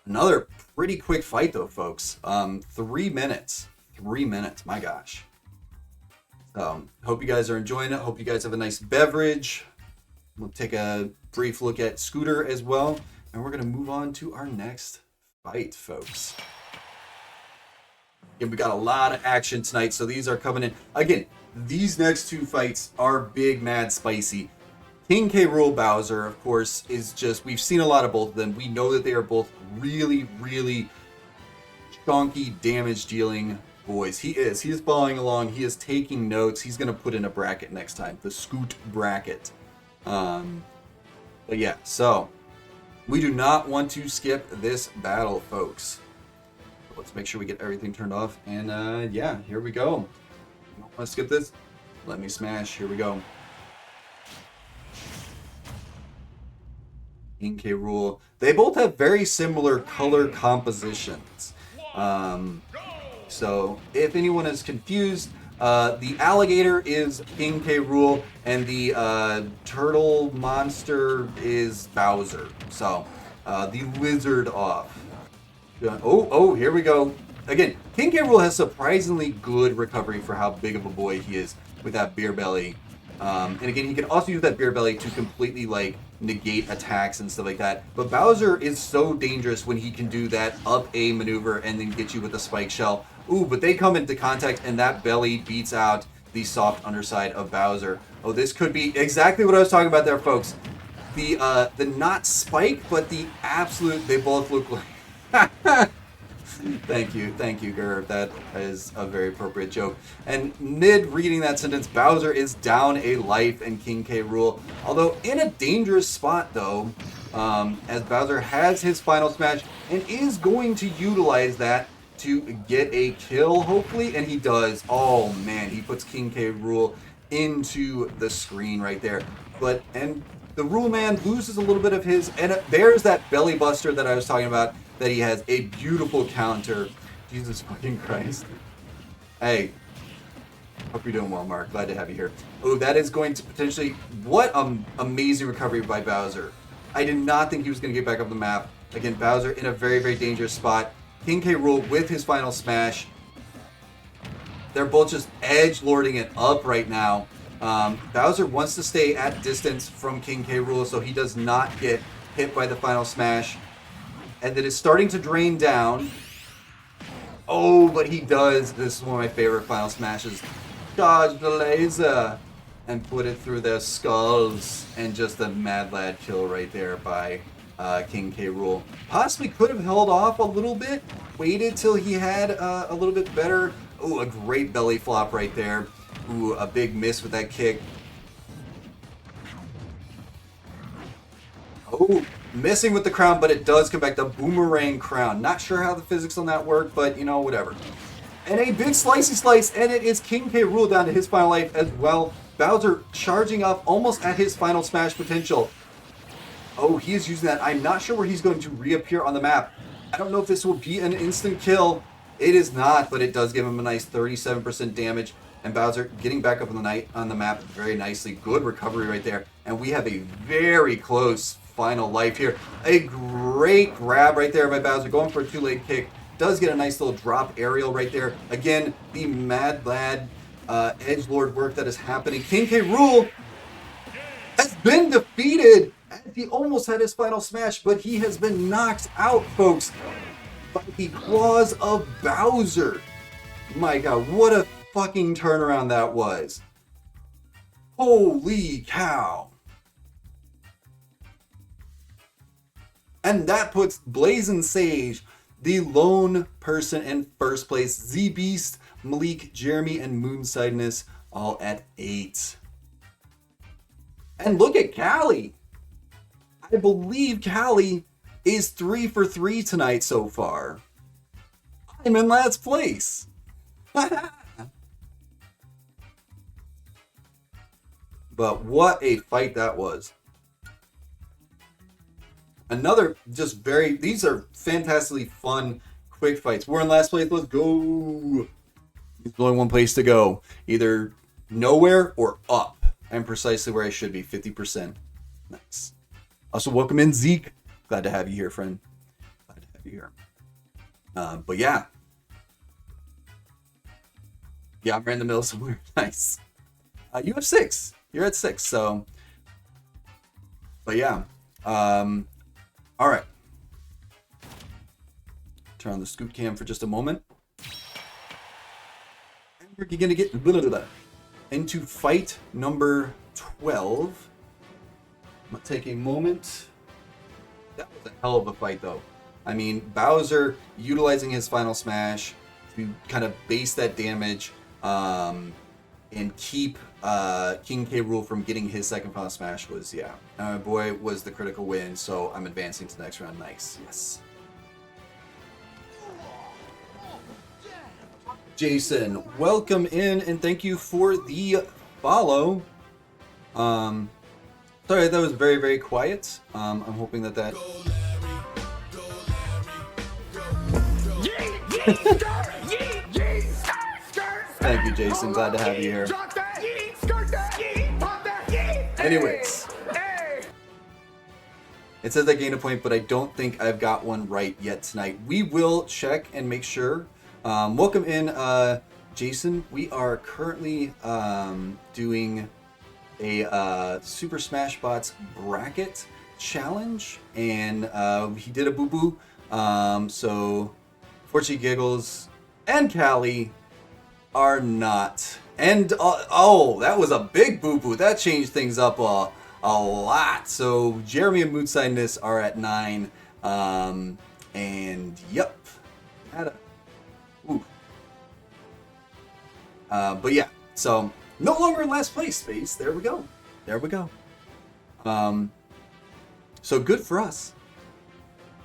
Speaker 1: Another pretty quick fight though, folks. 3 minutes. 3 minutes, my gosh. Hope you guys are enjoying it. Hope you guys have a nice beverage. We'll take a brief look at Scooter as well. And we're going to move on to our next fight, folks. Yeah, we got a lot of action tonight, so these are coming in. Again, these next two fights are big, mad, spicy. King K. Rool Bowser, of course, is just, we've seen a lot of both of them. We know that they are both really, really chunky, damage-dealing boys. He is following along. He is taking notes. He's going to put in a bracket next time, the Scoot bracket. But yeah, so we do not want to skip this battle, folks. Let's make sure we get everything turned off. And yeah, here we go. Don't want to skip this? Let me smash. Here we go. King K. Rool. They both have very similar color compositions. So if anyone is confused, the alligator is King K. Rool, and the turtle monster is Bowser. So the lizard off. Oh, here we go. Again, King K. Rool has surprisingly good recovery for how big of a boy he is with that beer belly. And again, he can also use that beer belly to completely like negate attacks and stuff like that. But Bowser is so dangerous when he can do that up A maneuver and then get you with a spike shell. Ooh, but they come into contact and that belly beats out the soft underside of Bowser. Oh, this could be exactly what I was talking about there, folks. The not spike, but the absolute, they both look like Thank you, Gerb. That is a very appropriate joke. And mid reading that sentence, Bowser is down a life in King K. Rool. Although in a dangerous spot though, as Bowser has his final smash and is going to utilize that to get a kill, hopefully, and he does. Oh man, he puts King K. Rool into the screen right there. And the Rule Man loses a little bit of his, and there's that belly buster that I was talking about, that he has a beautiful counter. Jesus fucking Christ. Hey, hope you're doing well, Mark. Glad to have you here. Oh, that is going to potentially, what amazing recovery by Bowser. I did not think he was going to get back up the map. Again, Bowser in a very, very dangerous spot. King K. Rool with his final smash. They're both just edge-lording it up right now. Bowser wants to stay at distance from King K. Rool so he does not get hit by the final smash. And it is starting to drain down. Oh, but he does. This is one of my favorite final smashes. Dodge the laser and put it through their skulls. And just a Mad Lad kill right there by King K. Rool. Possibly could have held off a little bit. Waited till he had a little bit better. Oh, a great belly flop right there. Ooh, a big miss with that kick. Oh, missing with the crown, but it does come back. The boomerang crown. Not sure how the physics on that work, but you know, whatever. And a big slicey slice, and it is King K. Rool down to his final life as well. Bowser charging up almost at his final smash potential. Oh, he is using that. I'm not sure where he's going to reappear on the map. I don't know if this will be an instant kill. It is not, but it does give him a nice 37% damage. And Bowser getting back up on the map very nicely. Good recovery right there. And we have a very close final life here. A great grab right there by Bowser. Going for a two-leg kick. Does get a nice little drop aerial right there. Again, the Mad Lad edgelord work that is happening. King K. Rool has been defeated. He almost had his final smash, but he has been knocked out, folks, by the claws of Bowser. My God, what a fucking turnaround that was. Holy cow. And that puts Blazing Sage, the lone person in first place. Z-Beast, Malik, Jeremy, and Moonsideness all at 8. And look at Callie. I believe Callie is 3 for 3 tonight so far. I'm in last place. But what a fight that was. Another just these are fantastically fun, quick fights. We're in last place, let's go. There's only one place to go. Either nowhere or up. I'm precisely where I should be, 50%. Nice. Also, welcome in, Zeke. Glad to have you here, friend. Glad to have you here. But yeah. Yeah, I'm right in the middle somewhere. Nice. You have 6. You're at 6, so. But yeah. All right. Turn on the scoot cam for just a moment. And we're going to get into fight number 12. I'm going to take a moment. That was a hell of a fight, though. I mean, Bowser utilizing his final smash to kind of base that damage and keep King K. Rool from getting his second final smash was, yeah. My boy was the critical win, so I'm advancing to the next round. Nice. Yes. Jason, welcome in, and thank you for the follow. Sorry, that was very, very quiet. I'm hoping that Thank you, Jason. Glad to have you here. Anyways. It says I gained a point, but I don't think I've got one right yet tonight. We will check and make sure. Welcome in, Jason. We are currently doing a Super Smash Bros. Bracket challenge, and he did a boo-boo. So, Fortune Giggles and Callie are not. And, oh, that was a big boo-boo. That changed things up a lot. So, Jeremy and Moonsideness are at 9. And, yep. had a ooh. But yeah, so no longer in last place, Space. There we go. There we go. So good for us.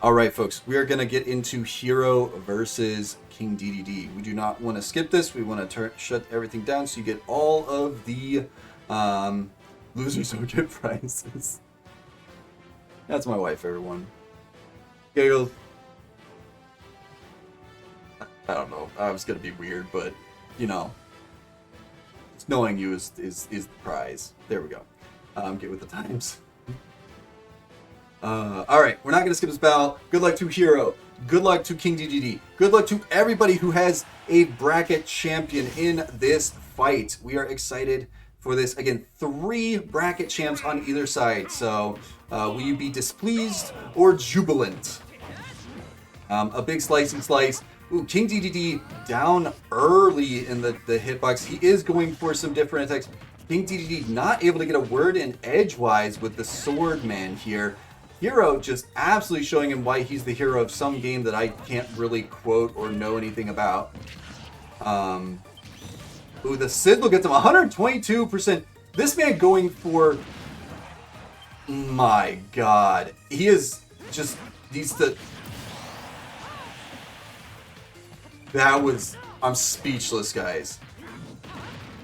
Speaker 1: All right, folks, we are going to get into Hero versus King DDD. We do not want to skip this. We want to shut everything down so you get all of the losers who get prizes. That's my wife, everyone. Giggles. I don't know. I was going to be weird, but, you know, just knowing you is the prize. There we go. Get with the times. All right, we're not going to skip this battle. Good luck to Hero. Good luck to King DDD. Good luck to everybody who has a bracket champion in this fight. We are excited for this. Again, 3 bracket champs on either side. So will you be displeased or jubilant? A big slicey slice. Ooh, King DDD down early in the hitbox. He is going for some different attacks. King DDD not able to get a word in edgewise with the Swordman here. Hero just absolutely showing him why he's the hero of some game that I can't really quote or know anything about. Ooh, the Sizzle gets him 122%. This man going for... My God. He is just... That was... I'm speechless, guys.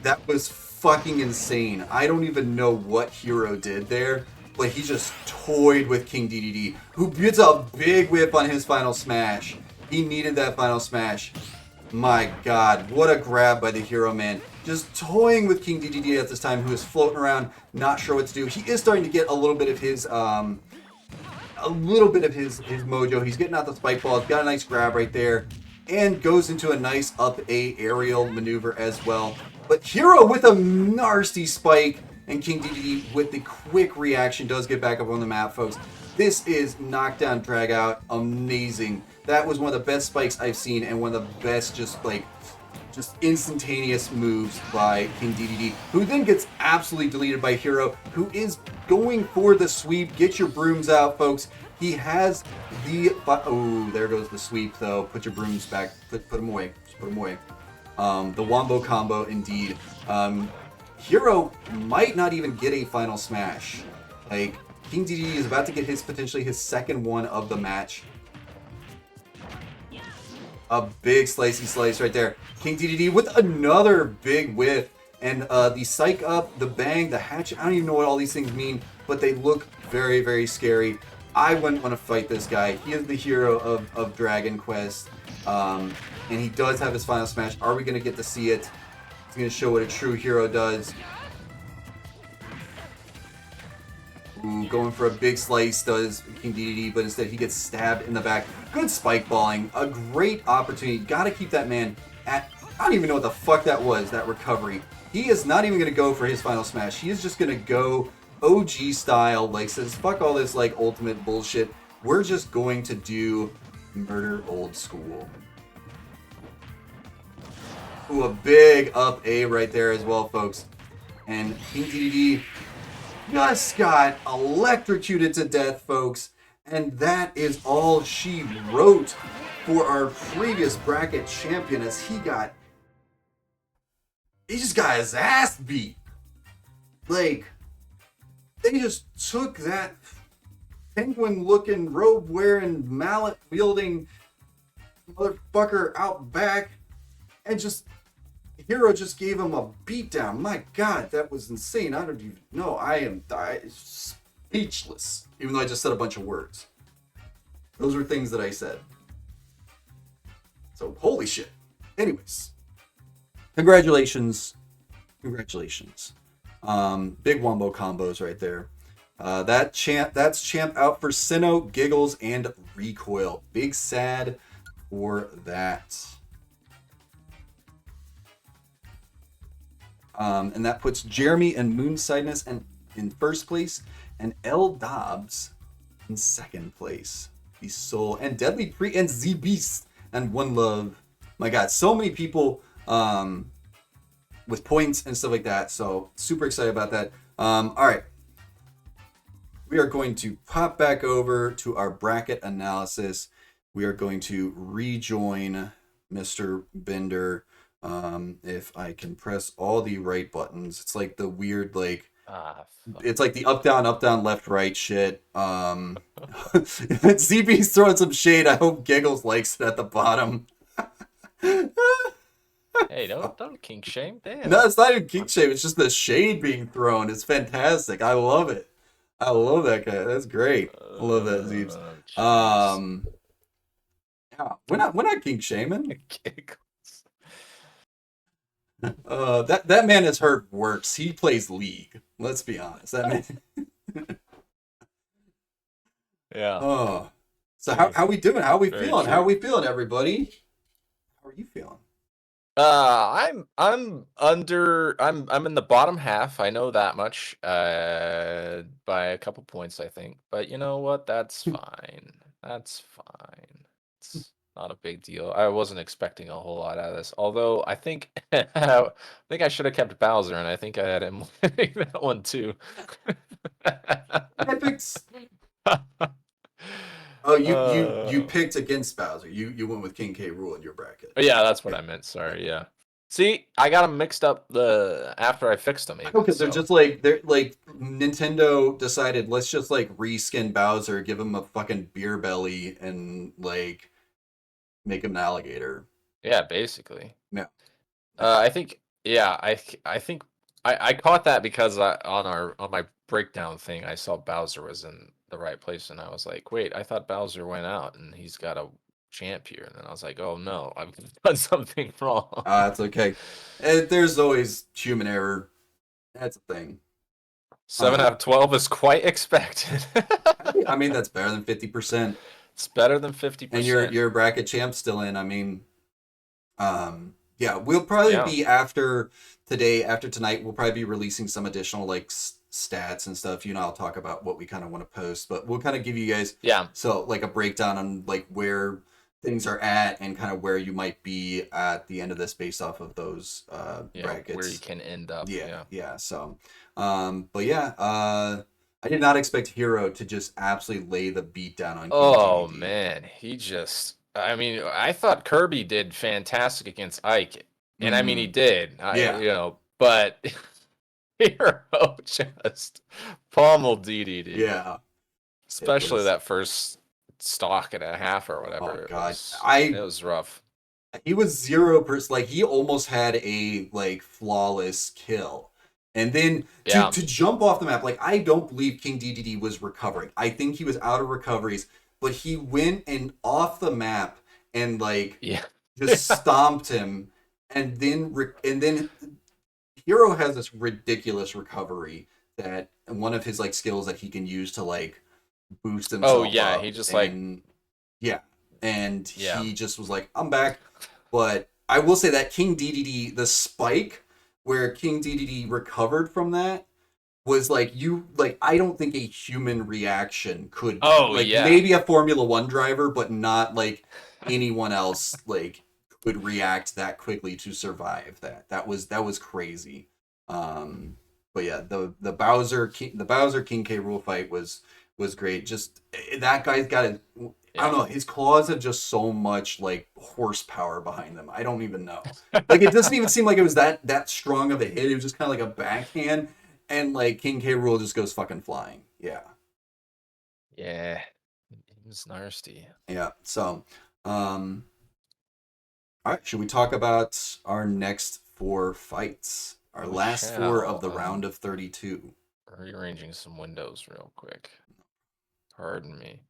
Speaker 1: That was fucking insane. I don't even know what Hero did there. But he just toyed with King DDD, who gets a big whip on his final smash. He needed that final smash. My God, what a grab by the Hero man. Just toying with King DDD at this time, who is floating around, not sure what to do. He is starting to get a little bit of his mojo. He's getting out the spike ball. He's got a nice grab right there, and goes into a nice up A aerial maneuver as well. But Hero with a nasty spike. And King DDD with the quick reaction does get back up on the map, folks. This is knockdown, drag out, amazing. That was one of the best spikes I've seen, and one of the best just instantaneous moves by King DDD, who then gets absolutely deleted by Hero, who is going for the sweep. Get your brooms out, folks. He has the... Oh, there goes the sweep, though. Put your brooms back. Put them away. Just put them away. The Wombo combo, indeed. Hero might not even get a final smash. Like, King DDD is about to get potentially his second one of the match. A big slicey slice right there. King DDD with another big whiff. And the psych up, the bang, the hatchet, I don't even know what all these things mean, but they look very, very scary. I wouldn't want to fight this guy. He is the hero of Dragon Quest. And he does have his final smash. Are we going to get to see it? It's going to show what a true hero does. Ooh, going for a big slice does King DDD, but instead he gets stabbed in the back. Good spike balling. A great opportunity. Got to keep that man at... I don't even know what the fuck that was, that recovery. He is not even going to go for his final smash. He is just going to go OG style, like says, fuck all this like ultimate bullshit. We're just going to do murder old school. Ooh, a big up A right there as well, folks. And King DDD just got electrocuted to death, folks. And that is all she wrote for our previous bracket champion, as he just got his ass beat. Like, they just took that penguin-looking, robe-wearing, mallet-wielding motherfucker out back, and just... Hero just gave him a beatdown. My God, that was insane. I don't even know. I am speechless. Even though I just said a bunch of words. Those were things that I said. So, holy shit. Anyways. Congratulations. Congratulations. Big wombo combos right there. That's champ out for Sinnoh, Giggles, and Recoil. Big sad for that. And that puts Jeremy and Moonsideness in first place, and L Dobbs in second place. The Soul and Deadly Pre and Z Beast and One Love. My God, so many people with points and stuff like that. So super excited about that. All right, we are going to pop back over to our bracket analysis. we are going to rejoin Mr. Bender. If I can press all the right buttons, it's like the weird like
Speaker 3: Fuck.
Speaker 1: it's like the up down, left right shit. ZB's throwing some shade. I hope Giggles likes it at the bottom.
Speaker 3: Hey, don't kink shame. Damn.
Speaker 1: No, it's not even kink shame. It's just the shade being thrown. It's fantastic. I love it. I love that guy. That's great. I love that, Zeebs.
Speaker 3: Jeez.
Speaker 1: Yeah, we're not kink shaming.
Speaker 3: Giggles.
Speaker 1: That man has heard worse. He plays League. Let's be honest. That man.
Speaker 3: Yeah.
Speaker 1: Oh, so how we doing? How we
Speaker 3: Very
Speaker 1: feeling?
Speaker 3: true.
Speaker 1: How we feeling, everybody? How are you feeling?
Speaker 3: I'm in the bottom half. I know that much. By a couple points, I think. But you know what? That's fine. That's fine. It's not a big deal. I wasn't expecting a whole lot out of this. Although I think I think I should have kept Bowser, and I think I had him winning that one too.
Speaker 1: I picked. Oh, you
Speaker 3: Uh,
Speaker 1: picked against Bowser. You went with King K. Rool in your bracket.
Speaker 3: yeah, that's what I meant. Sorry. Yeah. See, I got them mixed up after I fixed them. Even,
Speaker 1: Because they're
Speaker 3: so.
Speaker 1: just like they're like Nintendo decided let's just like reskin Bowser, give him a fucking beer belly, and like make him an alligator.
Speaker 3: Yeah, basically.
Speaker 1: Yeah.
Speaker 3: I think yeah, I think I caught that because on my breakdown thing I saw Bowser was in the right place and I was like, wait, I thought Bowser went out and he's got a champ here, and then I was like, oh no, I've done something wrong.
Speaker 1: It's okay. There's always human error. That's a thing.
Speaker 3: 7 out of 12 is quite expected.
Speaker 1: I mean, that's better than 50%.
Speaker 3: It's better than 50%.
Speaker 1: And your bracket champ still in. I mean, yeah, we'll probably be after tonight. We'll probably be releasing some additional like stats and stuff. You know, I'll talk about what we kind of want to post, but we'll kind of give you guys so like a breakdown on like where things are at and kind of where you might be at the end of this based off of those brackets.
Speaker 3: Where you can end up.
Speaker 1: Yeah. So, but yeah, I did not expect Hero to just absolutely lay the beat down on King
Speaker 3: Oh
Speaker 1: DDD.
Speaker 3: man, I mean, I thought Kirby did fantastic against Ike, and I mean he did. But Hero just pummeled DDD.
Speaker 1: Yeah,
Speaker 3: especially that first stock and a half or whatever.
Speaker 1: Oh god,
Speaker 3: it was rough.
Speaker 1: He was 0%. Like he almost had a like flawless kill, and then to jump off the map. Like I don't believe King DDD was recovering. I think he was out of recoveries, but he went and off the map and like just stomped him, and then Hero has this ridiculous recovery that one of his like skills that he can use to like boost himself.
Speaker 3: Oh yeah, he just
Speaker 1: he just was like, I'm back. But I will say that King DDD, the spike where King DDD recovered from that was like I don't think a human reaction could maybe a Formula 1 driver, but not like anyone else like could react that quickly to survive that. That was crazy. But yeah, the Bowser King K. Rool fight was great. Just that guy's got I don't know, his claws have just so much like horsepower behind them. I don't even know. Like it doesn't even seem like it was that strong of a hit. It was just kind of like a backhand, and like King K. Rool just goes fucking flying. Yeah.
Speaker 3: Yeah. It was nasty.
Speaker 1: Yeah. So, all right, should we talk about our next 4 fights? Our last 4 of the round of 32.
Speaker 3: Rearranging some windows real quick. Pardon me.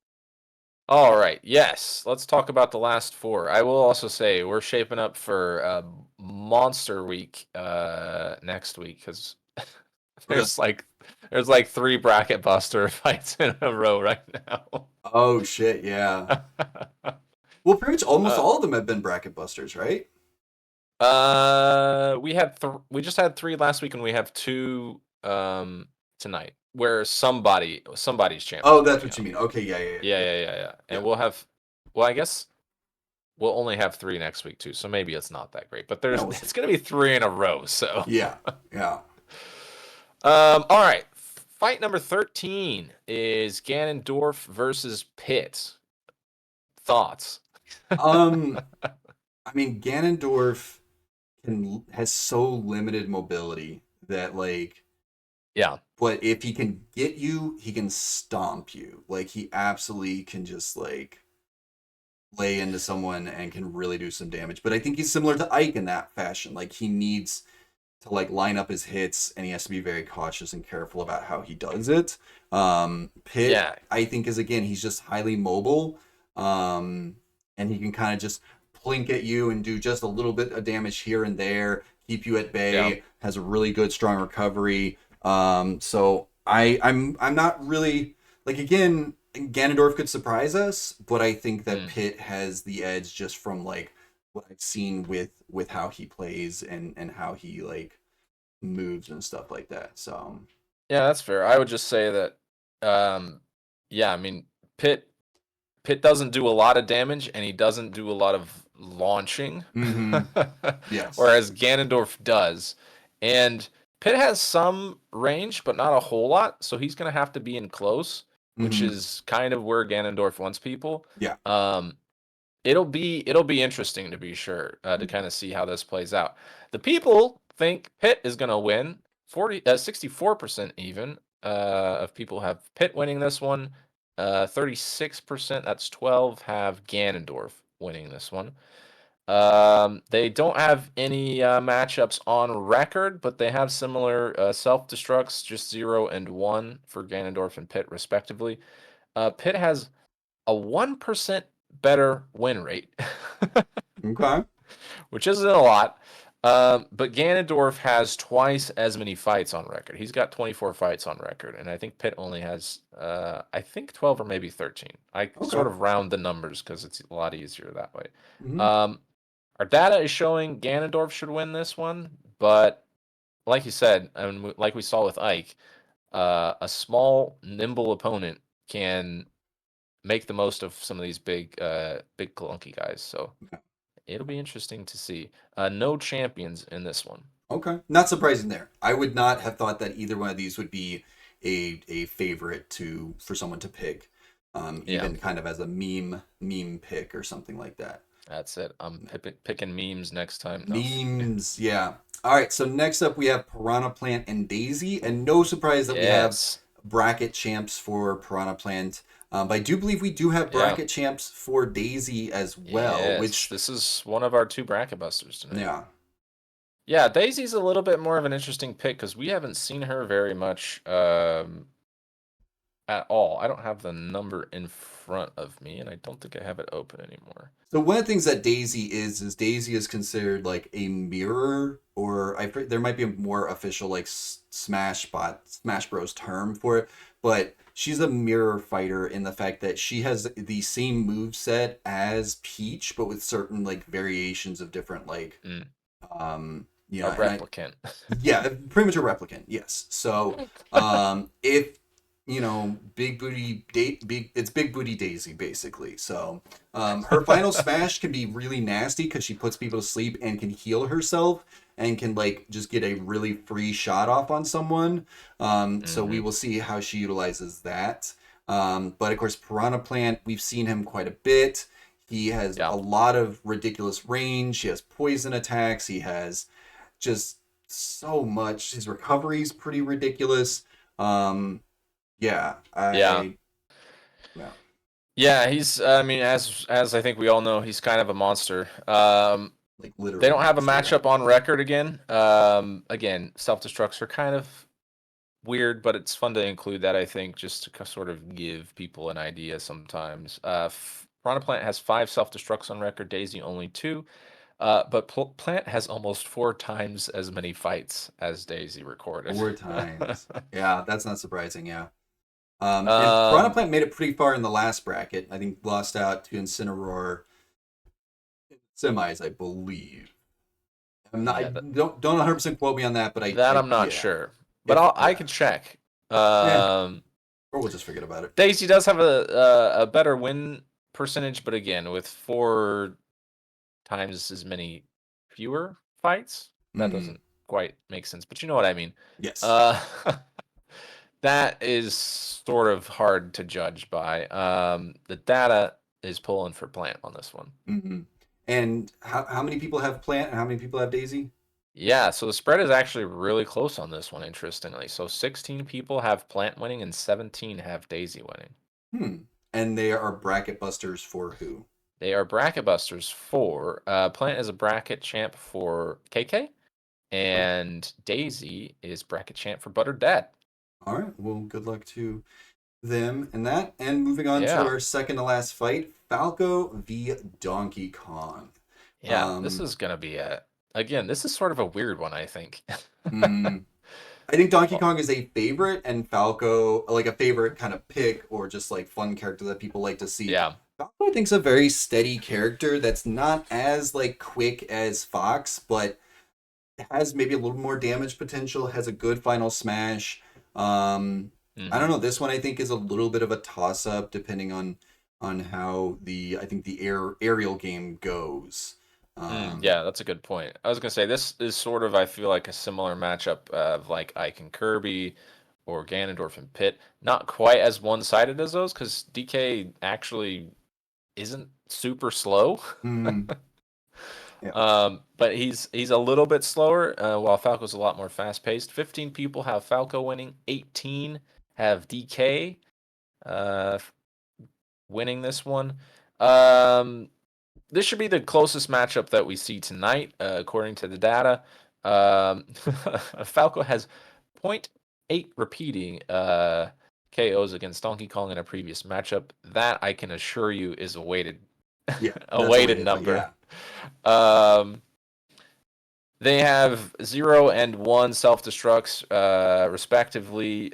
Speaker 3: All right, yes. Let's talk about the last 4. I will also say we're shaping up for Monster Week next week because there's like 3 bracket buster fights in a row right now.
Speaker 1: Oh shit, yeah. Well, pretty much almost all of them have been bracket busters, right?
Speaker 3: We just had 3 last week, and we have 2 tonight, where somebody's champion.
Speaker 1: Oh, that's what you mean. Okay, yeah.
Speaker 3: And we'll have, well, I guess we'll only have 3 next week too, so maybe it's not that great. But it's gonna be 3 in a row, so
Speaker 1: yeah.
Speaker 3: All right. Fight number 13 is Ganondorf versus Pit. Thoughts?
Speaker 1: I mean, Ganondorf has so limited mobility that like,
Speaker 3: Yeah,
Speaker 1: but if he can get you, he can stomp you. Like he absolutely can just like lay into someone and can really do some damage. But I think he's similar to Ike in that fashion. Like he needs to like line up his hits and he has to be very cautious and careful about how he does it. Pitt,
Speaker 3: yeah,
Speaker 1: I think, is again, he's just highly mobile. And he can kind of just plink at you and do just a little bit of damage here and there, keep you at
Speaker 3: yeah.
Speaker 1: bay, has a really good strong recovery. So I'm not really like, again, Ganondorf could surprise us, but I think that
Speaker 3: Mm.
Speaker 1: Pitt has the edge just from like what I've seen with how he plays and how he like moves and stuff like that. So
Speaker 3: Yeah, that's fair. I would just say that, um, yeah, I mean, Pitt doesn't do a lot of damage, and he doesn't do a lot of launching,
Speaker 1: mm-hmm. Yes.
Speaker 3: whereas Ganondorf does. And Pitt has some range, but not a whole lot, so he's gonna have to be in close, which
Speaker 1: Mm-hmm.
Speaker 3: is kind of where Ganondorf wants people.
Speaker 1: Yeah.
Speaker 3: Um, it'll be interesting to be sure to kind of see how this plays out. The people think Pitt is gonna win. 64% even of people have Pitt winning this one. 36%, that's 12, have Ganondorf winning this one. They don't have any matchups on record, but they have similar self-destructs, just 0 and 1 for Ganondorf and Pitt, respectively. Pitt has a 1% better win rate,
Speaker 1: Okay.
Speaker 3: which isn't a lot. But Ganondorf has twice as many fights on record. He's got 24 fights on record, and I think Pitt only has, I think 12 or maybe 13. I
Speaker 1: Okay.
Speaker 3: sort of round the numbers because it's a lot easier that way.
Speaker 1: Mm-hmm.
Speaker 3: Um, our data is showing Ganondorf should win this one, but like you said, and like we saw with Ike, a small, nimble opponent can make the most of some of these big clunky guys. So it'll be interesting to see. No champions in this one.
Speaker 1: Okay. Not surprising there. I would not have thought that either one of these would be a favorite to for someone to pick.
Speaker 3: Yeah,
Speaker 1: Even kind of as a meme pick or something like that.
Speaker 3: that's it. I'm picking memes next time. No.
Speaker 1: Memes, yeah. All right, so next up we have Piranha Plant and Daisy, and no surprise that we have
Speaker 3: Yes.
Speaker 1: bracket champs for Piranha Plant. But I do believe we do have
Speaker 3: Yeah.
Speaker 1: bracket champs for Daisy as well,
Speaker 3: Yes.
Speaker 1: which,
Speaker 3: This is one of our two bracket busters tonight.
Speaker 1: yeah.
Speaker 3: Yeah, Daisy's a little bit more of an interesting pick because we haven't seen her very much at all. I don't have the number in front of me, and I don't think I have it open anymore.
Speaker 1: So one of the things that Daisy is Daisy is considered like a mirror, or there might be a more official like Smash Bros term for it, but she's a mirror fighter in the fact that she has the same move set as Peach, but with certain like variations of different like
Speaker 3: Mm.
Speaker 1: you
Speaker 3: A
Speaker 1: know, and
Speaker 3: replicant.
Speaker 1: yeah, pretty much a replicant. Yes. So, if you know, it's big booty Daisy basically. So, her final smash can be really nasty because she puts people to sleep and can heal herself and can like just get a really free shot off on someone. So we
Speaker 3: Mhm.
Speaker 1: will see how she utilizes that. But of course, Piranha Plant, we've seen him quite a bit. He has
Speaker 3: Yeah.
Speaker 1: a lot of ridiculous range. He has poison attacks. He has just so much. His recovery's pretty ridiculous. Yeah,
Speaker 3: Yeah.
Speaker 1: yeah,
Speaker 3: Yeah, he's I mean as I think we all know, he's kind of a monster.
Speaker 1: like literally.
Speaker 3: They don't have a
Speaker 1: monster,
Speaker 3: matchup on record again. Again, self-destructs are kind of weird, but it's fun to include that, I think, just to sort of give people an idea sometimes. Piranha Plant has 5 self-destructs on record, Daisy only 2. But Plant has almost 4 times as many fights as Daisy recorded.
Speaker 1: 4 times. Yeah, that's not surprising. Yeah. And Piranha
Speaker 3: Um,
Speaker 1: Plant made it pretty far in the last bracket. I think lost out to Incineroar in semis, I believe. I'm not. I
Speaker 3: yeah,
Speaker 1: don't 100% quote me on that, but
Speaker 3: that I'm not
Speaker 1: yeah.
Speaker 3: sure, but
Speaker 1: If
Speaker 3: I
Speaker 1: yeah,
Speaker 3: can check.
Speaker 1: yeah,
Speaker 3: Um,
Speaker 1: or we'll just forget about it.
Speaker 3: Daisy does have a better win percentage, but again, with 4 times as many fewer fights, that
Speaker 1: Mhm.
Speaker 3: doesn't quite make sense. But you know what I mean.
Speaker 1: Yes.
Speaker 3: Uh, that is sort of hard to judge by. The data is pulling for Plant on this one.
Speaker 1: Hmm. And how many people have Plant and how many people have Daisy?
Speaker 3: Yeah, so the spread is actually really close on this one, interestingly. So 16 people have Plant winning and 17 have Daisy winning.
Speaker 1: Hmm. And they are bracket busters for who?
Speaker 3: They are bracket busters for Plant is a bracket champ for KK, and Daisy is bracket champ for Buttered Dad.
Speaker 1: All right. Well, good luck to them and that. And moving on to
Speaker 3: Yeah.
Speaker 1: our second to last fight, Falco v Donkey Kong.
Speaker 3: Yeah, this is gonna be again, this is sort of a weird one, I think.
Speaker 1: mm, I think Donkey Kong is a favorite, and Falco like a favorite kind of pick or just like fun character that people like to see.
Speaker 3: Yeah.
Speaker 1: Falco, I think, is a very steady character that's not as like quick as Fox, but has maybe a little more damage potential. Has a good final smash. I don't know. This one I think is a little bit of a toss up depending on how I think the aerial game goes.
Speaker 3: Yeah, that's a good point. I was gonna say this is sort of I feel like a similar matchup of like Ike and Kirby or Ganondorf and Pit. Not quite as one-sided as those because DK actually isn't super slow.
Speaker 1: mm, yeah.
Speaker 3: But he's a little bit slower, while Falco's a lot more fast-paced. 15 people have Falco winning, 18 have DK winning this one. This should be the closest matchup that we see tonight, according to the data. Falco has 0.8 repeating KOs against Donkey Kong in a previous matchup. That I can assure you is a weighted,
Speaker 1: Yeah,
Speaker 3: a weighted number. They have 0 and 1 self-destructs, respectively.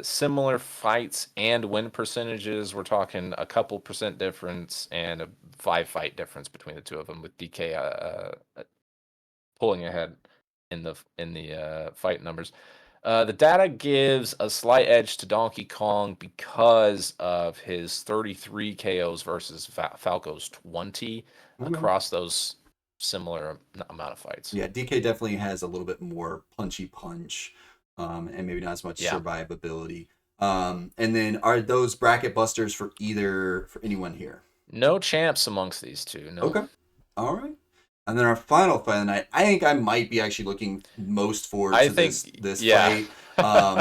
Speaker 3: Similar fights and win percentages. We're talking a couple percent difference and a 5-fight difference between the two of them, with DK pulling ahead in the fight numbers. The data gives a slight edge to Donkey Kong because of his 33 KOs versus Falco's 20 across those similar amount of fights.
Speaker 1: Yeah, DK definitely has a little bit more punchy punch, and maybe not as much survivability. And then are those bracket busters for anyone here?
Speaker 3: No champs amongst these two. No.
Speaker 1: Okay. All right. And then our final fight of the night, I think I might be actually looking most forward to this fight,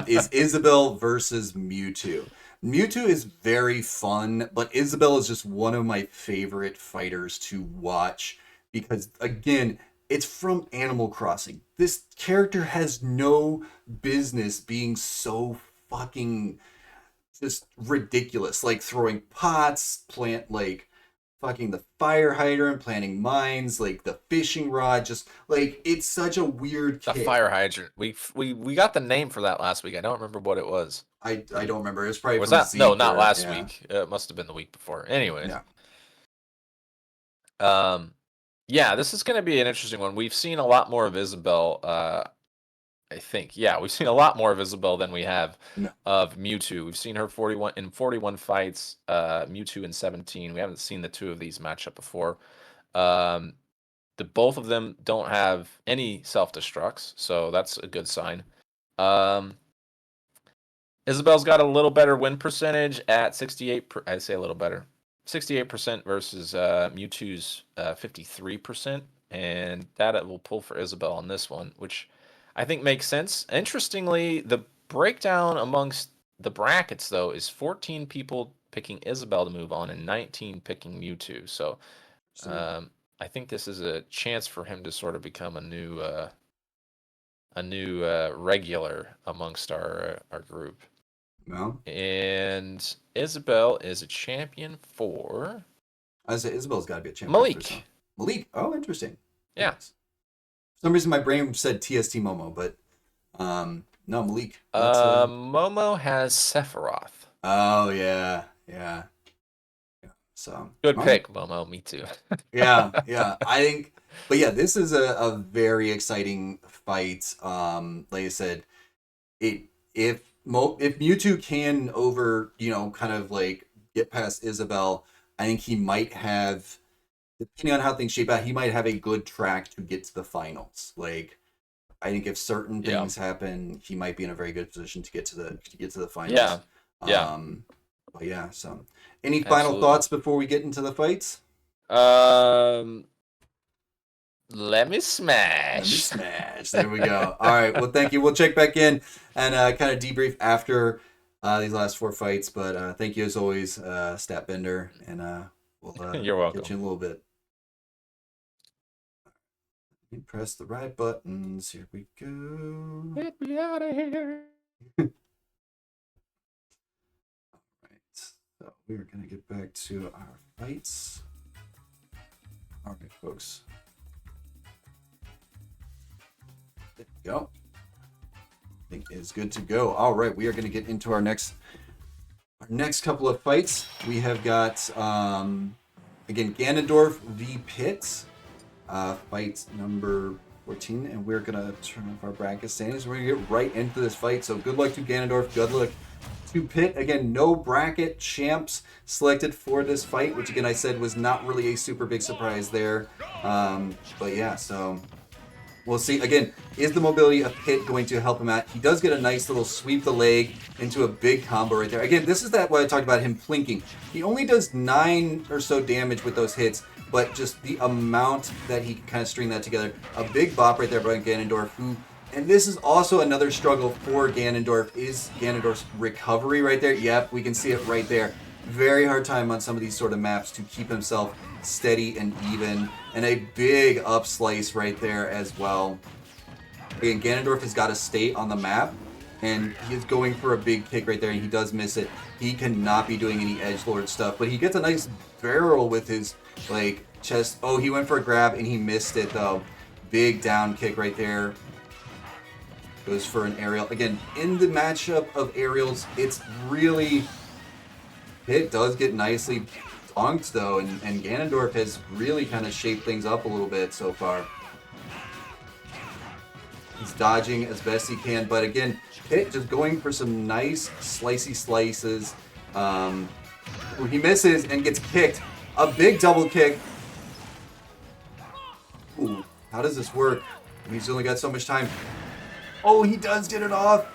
Speaker 1: is Isabelle versus Mewtwo. Mewtwo is very fun, but Isabelle is just one of my favorite fighters to watch because, again, it's from Animal Crossing. This character has no business being so fucking just ridiculous, like throwing pots, fucking the fire hydrant, planting mines, like the fishing rod, just like it's such a weird
Speaker 3: The fire hydrant. We got the name for that last week. I don't remember what it was.
Speaker 1: I don't remember. It was probably
Speaker 3: Was
Speaker 1: from
Speaker 3: that
Speaker 1: Zeke
Speaker 3: no, not
Speaker 1: or-
Speaker 3: last
Speaker 1: yeah.
Speaker 3: week. It must have been the week before. Anyways.
Speaker 1: Yeah.
Speaker 3: Yeah, this is going to be an interesting one. We've seen a lot more of Isabelle. I think, yeah, we've seen a lot more of Isabelle than we have of Mewtwo. We've seen her 41 fights, Mewtwo in 17. We haven't seen the two of these match up before. Both of them don't have any self-destructs, so that's a good sign. Isabelle's got a little better win percentage at 68. I'd say a little better. 68% versus Mewtwo's 53%, and that will pull for Isabelle on this one, which I think makes sense. Interestingly, the breakdown amongst the brackets, though, is 14 people picking Isabelle to move on and 19 picking Mewtwo. So I think this is a chance for him to sort of become a new regular amongst our group.
Speaker 1: No.
Speaker 3: And Isabelle is a champion for...
Speaker 1: I say Isabelle's got to be a champion.
Speaker 3: Malik.
Speaker 1: Malik. Oh, interesting.
Speaker 3: Yeah.
Speaker 1: Nice. For some reason, my brain said TST Momo, but no, Malik.
Speaker 3: Momo has Sephiroth.
Speaker 1: Oh, yeah. So
Speaker 3: Good pick, Momo. Me too.
Speaker 1: yeah. I think, but yeah, this is a very exciting fight. Like I said, if Mewtwo can kind of like get past Isabelle, I think he might have, depending on how things shape out, he might have a good track to get to the finals. Like, I think if certain things happen, he might be in a very good position to get to the finals.
Speaker 3: Yeah.
Speaker 1: But yeah, so any final
Speaker 3: Absolutely.
Speaker 1: thoughts before we get into the fights?
Speaker 3: Let me smash.
Speaker 1: Let me smash. There we go. All right. Well, thank you. We'll check back in and kind of debrief after these last 4 fights. But thank you as always, Statbender, and we'll
Speaker 3: You're welcome.
Speaker 1: get you in a little bit. Let me press the right buttons. Here we go.
Speaker 3: Get me out of here.
Speaker 1: Right. So we're gonna get back to our fights. All right, folks. There we go. I think it's good to go. All right, we are going to get into our next couple of fights. We have got again Ganondorf v Pit, fight number 14, and we're gonna turn off our bracket standings. We're gonna get right into this fight. So good luck to Ganondorf. Good luck to Pit. Again, no bracket champs selected for this fight, which again I said was not really a super big surprise there. But yeah, so. We'll see. Again, is the mobility of Pit going to help him out? He does get a nice little sweep the leg into a big combo right there. Again, this is that what I talked about him plinking. He only does 9 or so damage with those hits, but just the amount that he can kind of string that together. A big bop right there by Ganondorf, who, and this is also another struggle for Ganondorf, is Ganondorf's recovery right there. Yep, we can see it right there. Very hard time on some of these sort of maps to keep himself steady and even, and a big up slice right there as well. Again, Ganondorf has got to stay on the map, and he's going for a big kick right there, and he does miss it. He cannot be doing any edgelord stuff, but he gets a nice barrel with his like chest. Oh, he went for a grab and he missed it though. Big down kick right there. Goes for an aerial. Again, in the matchup of aerials, it's really, it does get nicely dunked though, and Ganondorf has really kind of shaped things up a little bit so far. He's dodging as best he can, but again, Pit just going for some nice slicey slices. He misses and gets kicked. A big double kick. Ooh, how does this work? He's only got so much time. Oh, he does get it off.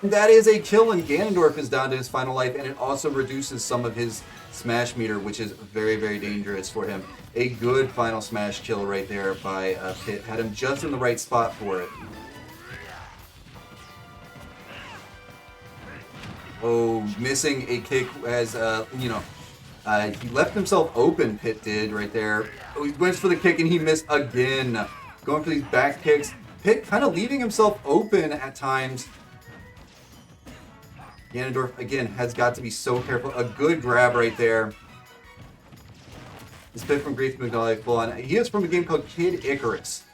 Speaker 1: That is a kill, and Ganondorf is down to his final life, and it also reduces some of his smash meter, which is very, very dangerous for him. A good final smash kill right there by Pit. Had him just in the right spot for it. Oh, missing a kick as, he left himself open, Pit did right there. Oh, he went for the kick and he missed again. Going for these back kicks. Pit kind of leaving himself open at times. Ganondorf, again, has got to be so careful. A good grab right there. This Pit from Grief Mythology full on. He is from a game called Kid Icarus,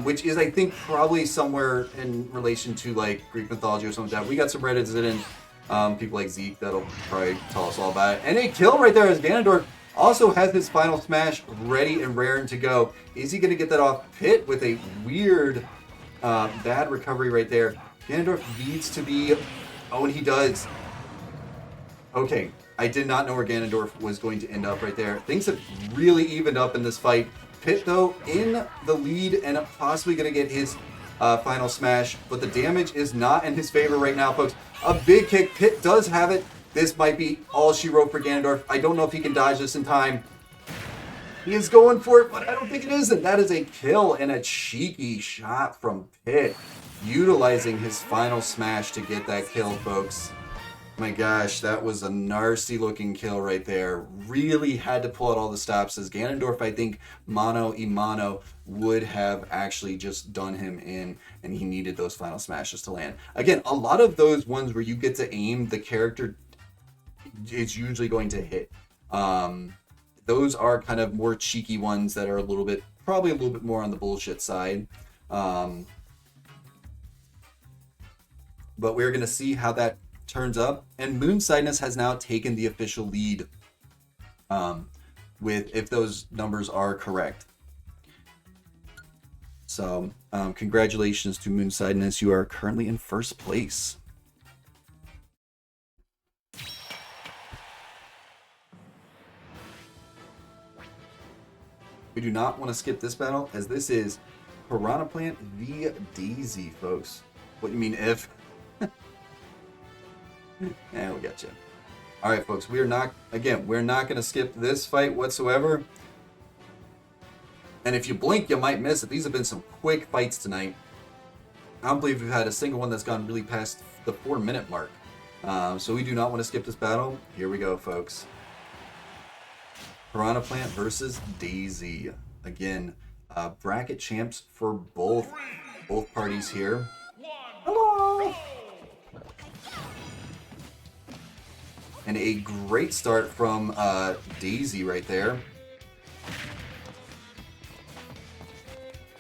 Speaker 1: which is, I think, probably somewhere in relation to, like, Greek mythology or something like that. We got some Reddits in, people like Zeke that'll probably tell us all about it. And a kill right there as Ganondorf also has his final smash ready and raring to go. Is he going to get that off? Pit with a weird, bad recovery right there. Ganondorf needs to be... Oh, and he does. Okay, I did not know where Ganondorf was going to end up right there. Things have really evened up in this fight. Pit, though, in the lead and possibly going to get his final smash, but the damage is not in his favor right now, folks. A big kick. Pit does have it. This might be all she wrote for Ganondorf. I don't know if he can dodge this in time. He is going for it, but I don't think it is. And that is a kill and a cheeky shot from Pit, utilizing his final smash to get that kill, folks. My gosh, that was a nasty looking kill right there. Really had to pull out all the stops, as Ganondorf, I think, mano a mano would have actually just done him in, and he needed those final smashes to land. Again, a lot of those ones where you get to aim, the character is usually going to hit. Those are kind of more cheeky ones that are probably a little bit more on the bullshit side. But we're going to see how that turns up, and Moonsidness has now taken the official lead with if those numbers are correct. So congratulations to Moonsidness, you are currently in first place. We do not want to skip this battle, as this is Piranha Plant v Daisy, folks. What do you mean if? And we got you. All right, folks, we're not going to skip this fight whatsoever. And if you blink, you might miss it. These have been some quick fights tonight. I don't believe we've had a single one that's gone really past the 4-minute mark. So we do not want to skip this battle. Here we go, folks. Piranha Plant versus Daisy. Again, bracket champs for both parties here. Hello! And a great start from Daisy right there.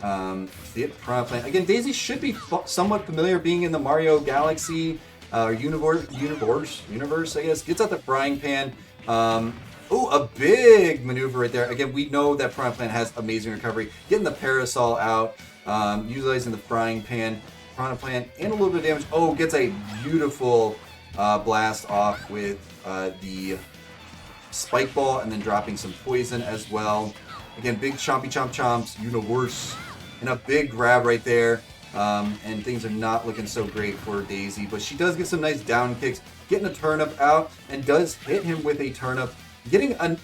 Speaker 1: The Piranha Plant. Again, Daisy should be somewhat familiar being in the Mario Galaxy universe, I guess. Gets out the frying pan. Oh, a big maneuver right there. Again, we know that Piranha Plant has amazing recovery. Getting the parasol out, utilizing the frying pan. Piranha Plant and a little bit of damage. Oh, gets a beautiful blast off with the spike ball and then dropping some poison as well. Again, big chompy chomp chomps, universe. And a big grab right there. And things are not looking so great for Daisy. But she does get some nice down kicks. Getting a turnip out and does hit him with a turnip. Getting a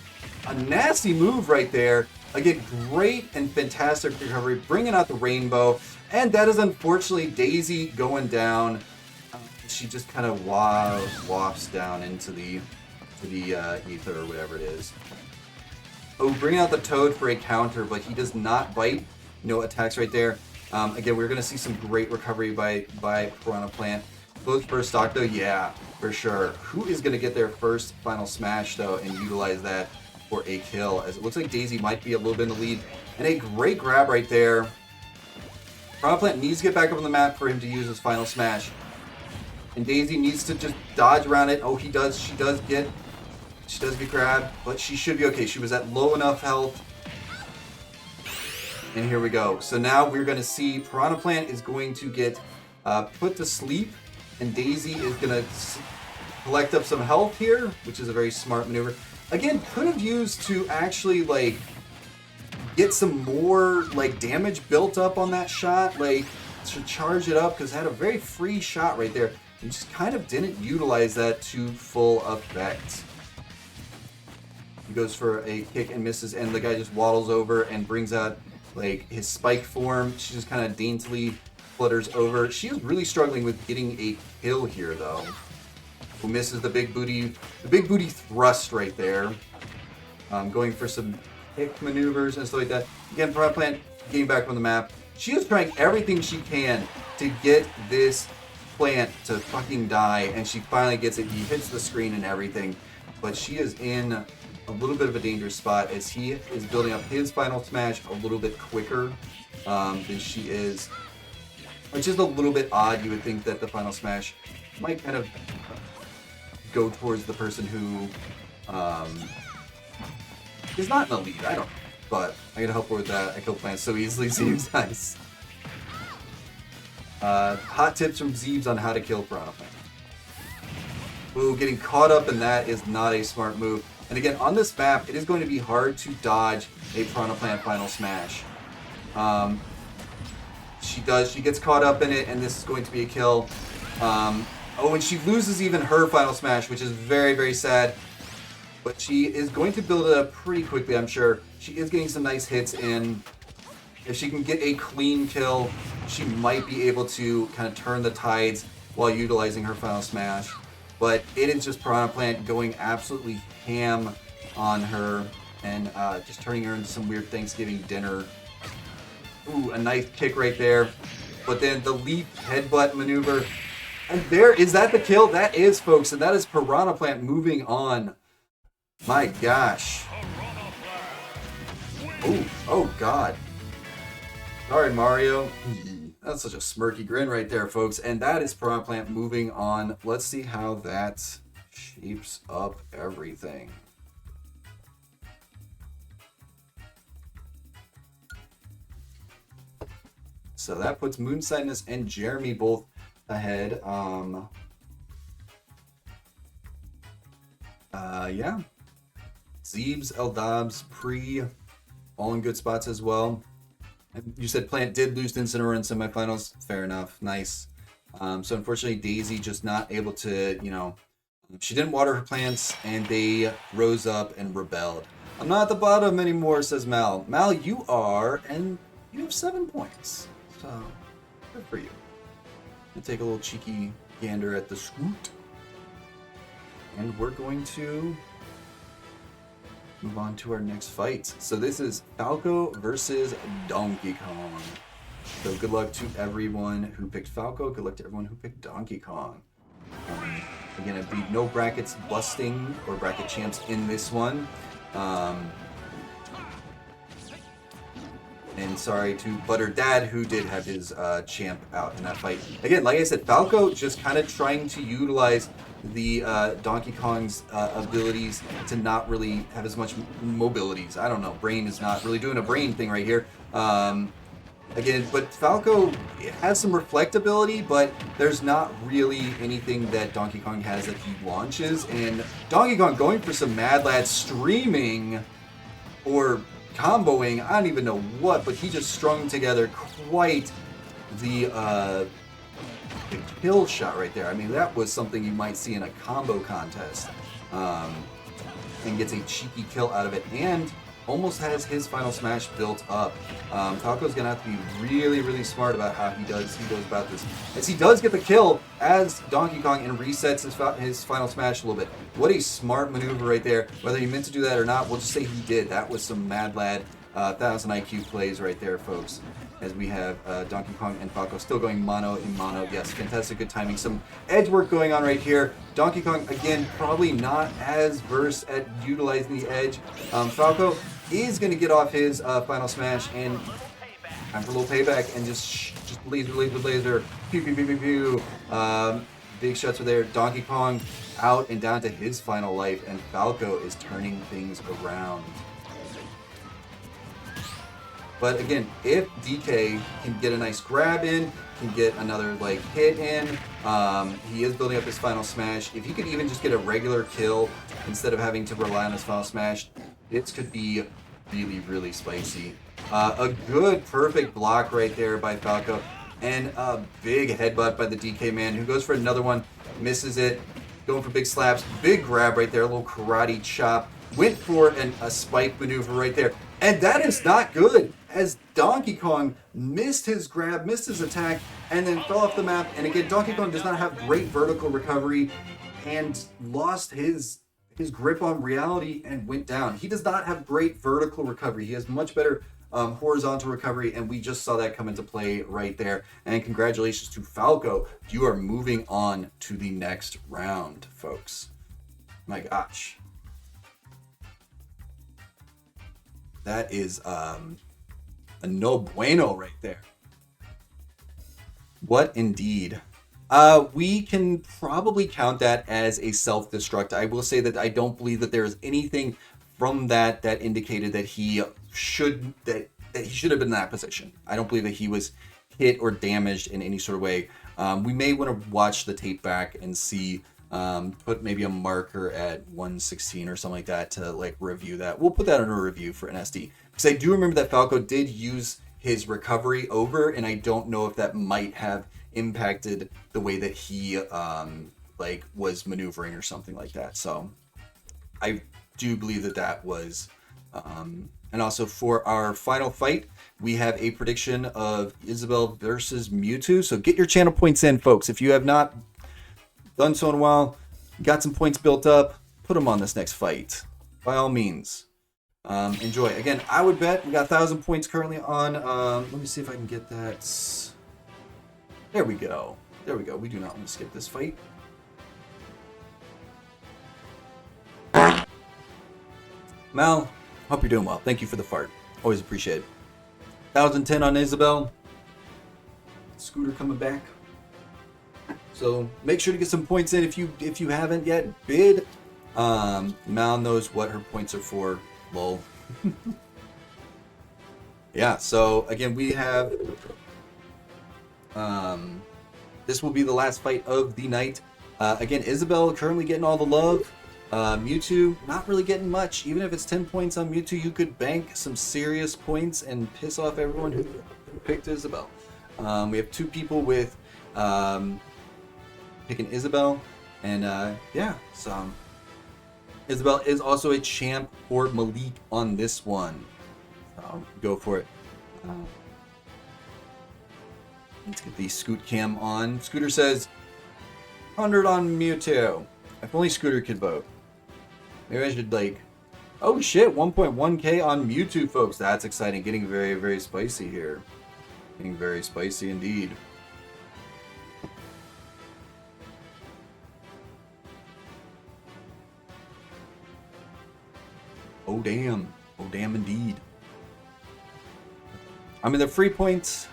Speaker 1: nasty move right there. Again, great and fantastic recovery. Bringing out the rainbow. And that is unfortunately Daisy going down. She just kind of wafts down into the ether or whatever it is. Oh, bringing out the Toad for a counter, but he does not bite. No attacks right there. Again, we're going to see some great recovery by Piranha Plant. Close burst stock, though, yeah, for sure. Who is going to get their first final smash, though, and utilize that for a kill? As it looks like Daisy might be a little bit in the lead. And a great grab right there. Piranha Plant needs to get back up on the map for him to use his final smash. And Daisy needs to just dodge around it. Oh, he does. She does get grabbed, but she should be okay. She was at low enough health. And here we go. So now we're going to see Piranha Plant is going to get put to sleep, and Daisy is going to collect up some health here, which is a very smart maneuver. Again, could have used to actually like get some more like damage built up on that shot, like to charge it up, because it had a very free shot right there. And just kind of didn't utilize that to full effect. He goes for a kick and misses, and the guy just waddles over and brings out like his spike form. She just kind of daintily flutters over. She is really struggling with getting a kill here, though. Who misses the big booty thrust right there. Going for some kick maneuvers and stuff like that. Again, Piranha Plant getting back on the map. She is trying everything she can to get this plant to fucking die, and she finally gets it. He hits the screen and everything, but she is in a little bit of a dangerous spot as he is building up his final smash a little bit quicker than she is, which is a little bit odd. You would think that the final smash might kind of go towards the person who is not in the lead. I don't know, but I gotta help her with that. I kill plants so easily. Seems nice. Hot tips from Zeebs on how to kill Piranha Plant. Ooh, getting caught up in that is not a smart move. And again, on this map, it is going to be hard to dodge a Piranha Plant final smash. She gets caught up in it, and this is going to be a kill. Oh, and she loses even her final smash, which is very, very sad. But she is going to build it up pretty quickly, I'm sure. She is getting some nice hits in. If she can get a clean kill, she might be able to kind of turn the tides while utilizing her final smash. But it is just Piranha Plant going absolutely ham on her and just turning her into some weird Thanksgiving dinner. Ooh, a nice kick right there. But then the leap headbutt maneuver. And there, is that the kill? That is, folks. And that is Piranha Plant moving on. My gosh. Ooh, oh God. Sorry, Mario. That's such a smirky grin right there, folks. And that is Piranha Plant moving on. Let's see how that shapes up everything. So that puts Moon Sadness and Jeremy both ahead. Yeah. Zeebs, Eldabs, Pre, all in good spots as well. And you said Plant did lose to Incineroar in semifinals. Fair enough. Nice. So unfortunately, Daisy just not able to, She didn't water her plants, and they rose up and rebelled. I'm not at the bottom anymore, says Mal. Mal, you are, and you have 7 points. So, good for you. We'll take a little cheeky gander at the Scoot. And we're going to move on to our next fight. So this is Falco versus Donkey Kong. So good luck to everyone who picked Falco. Good luck to everyone who picked Donkey Kong. Again, it'd be no brackets busting or bracket champs in this one. And sorry to Butter Dad, who did have his champ out in that fight. Again, like I said, Falco just kind of trying to utilize the Donkey Kong's abilities to not really have as much mobilities. I don't know. Brain is not really doing a brain thing right here. Again, but Falco has some reflectability, but there's not really anything that Donkey Kong has that he launches. And Donkey Kong going for some Mad Lad streaming or comboing, I don't even know what, but he just strung together quite the kill shot right there. I mean, that was something you might see in a combo contest. And gets a cheeky kill out of it, and almost has his final smash built up. Falco's gonna have to be really, really smart about how he goes about this, as he does get the kill as Donkey Kong and resets his final smash a little bit. What a smart maneuver right there. Whether he meant to do that or not, we'll just say he did. That was some Mad Lad 1000 IQ plays right there, folks. As we have Donkey Kong and Falco still going mono in mono. Yes, fantastic, good timing. Some edge work going on right here. Donkey Kong, again, probably not as versed at utilizing the edge. Falco is going to get off his final smash, and time for a little payback, and just laser, pew, pew, pew, pew, pew. Big shots are there. Donkey Kong out and down to his final life, and Falco is turning things around. But again, if DK can get a nice grab in, can get another like hit in, he is building up his final smash. If he could even just get a regular kill instead of having to rely on his final smash, it could be really, really spicy. A good, perfect block right there by Falco, and a big headbutt by the DK man, who goes for another one, misses it, going for big slaps, big grab right there, a little karate chop, went for a spike maneuver right there, and that is not good, as Donkey Kong missed his grab, missed his attack, and then fell off the map. And again, Donkey Kong does not have great vertical recovery and lost his grip on reality and went down. He does not have great vertical recovery. He has much better horizontal recovery, and we just saw that come into play right there. And congratulations to Falco. You are moving on to the next round, folks. My gosh. That is a no bueno right there. What indeed. We can probably count that as a self-destruct. I will say that I don't believe that there is anything from that indicated that he should have been in that position. I don't believe that he was hit or damaged in any sort of way. We may want to watch the tape back and see, put maybe a marker at 116 or something like that to like review that. We'll put that in a review for NSD, because I do remember that Falco did use his recovery over, and I don't know if that might have impacted the way that he like was maneuvering or something like that. So I do believe that was and also for our final fight, we have a prediction of Isabelle versus Mewtwo. So get your channel points in, folks. If you have not done so in a while, got some points built up, put them on this next fight by all means. Enjoy. Again, I would bet we got 1,000 points currently on. Let me see if I can get that. There we go. There we go. We do not want to skip this fight. Mal, hope you're doing well. Thank you for the fart. Always appreciate it. 1,010 on Isabelle. Scooter coming back. So make sure to get some points in if you haven't yet. Bid. Mal knows what her points are for. Lol. Yeah, so again, we have this will be the last fight of the night. Again, Isabelle currently getting all the love. Mewtwo not really getting much. Even if it's 10 points on Mewtwo, you could bank some serious points and piss off everyone who picked Isabelle. We have two people with picking Isabelle. And yeah, so Isabel is also a champ for Malik on this one. So go for it. Let's get the Scoot Cam on. Scooter says 100 on Mewtwo. If only Scooter could vote. Maybe I should like. Oh shit, 1.1k on Mewtwo, folks. That's exciting. Getting very, very spicy here. Getting very spicy indeed. Oh damn. Oh damn indeed. I mean, the free points.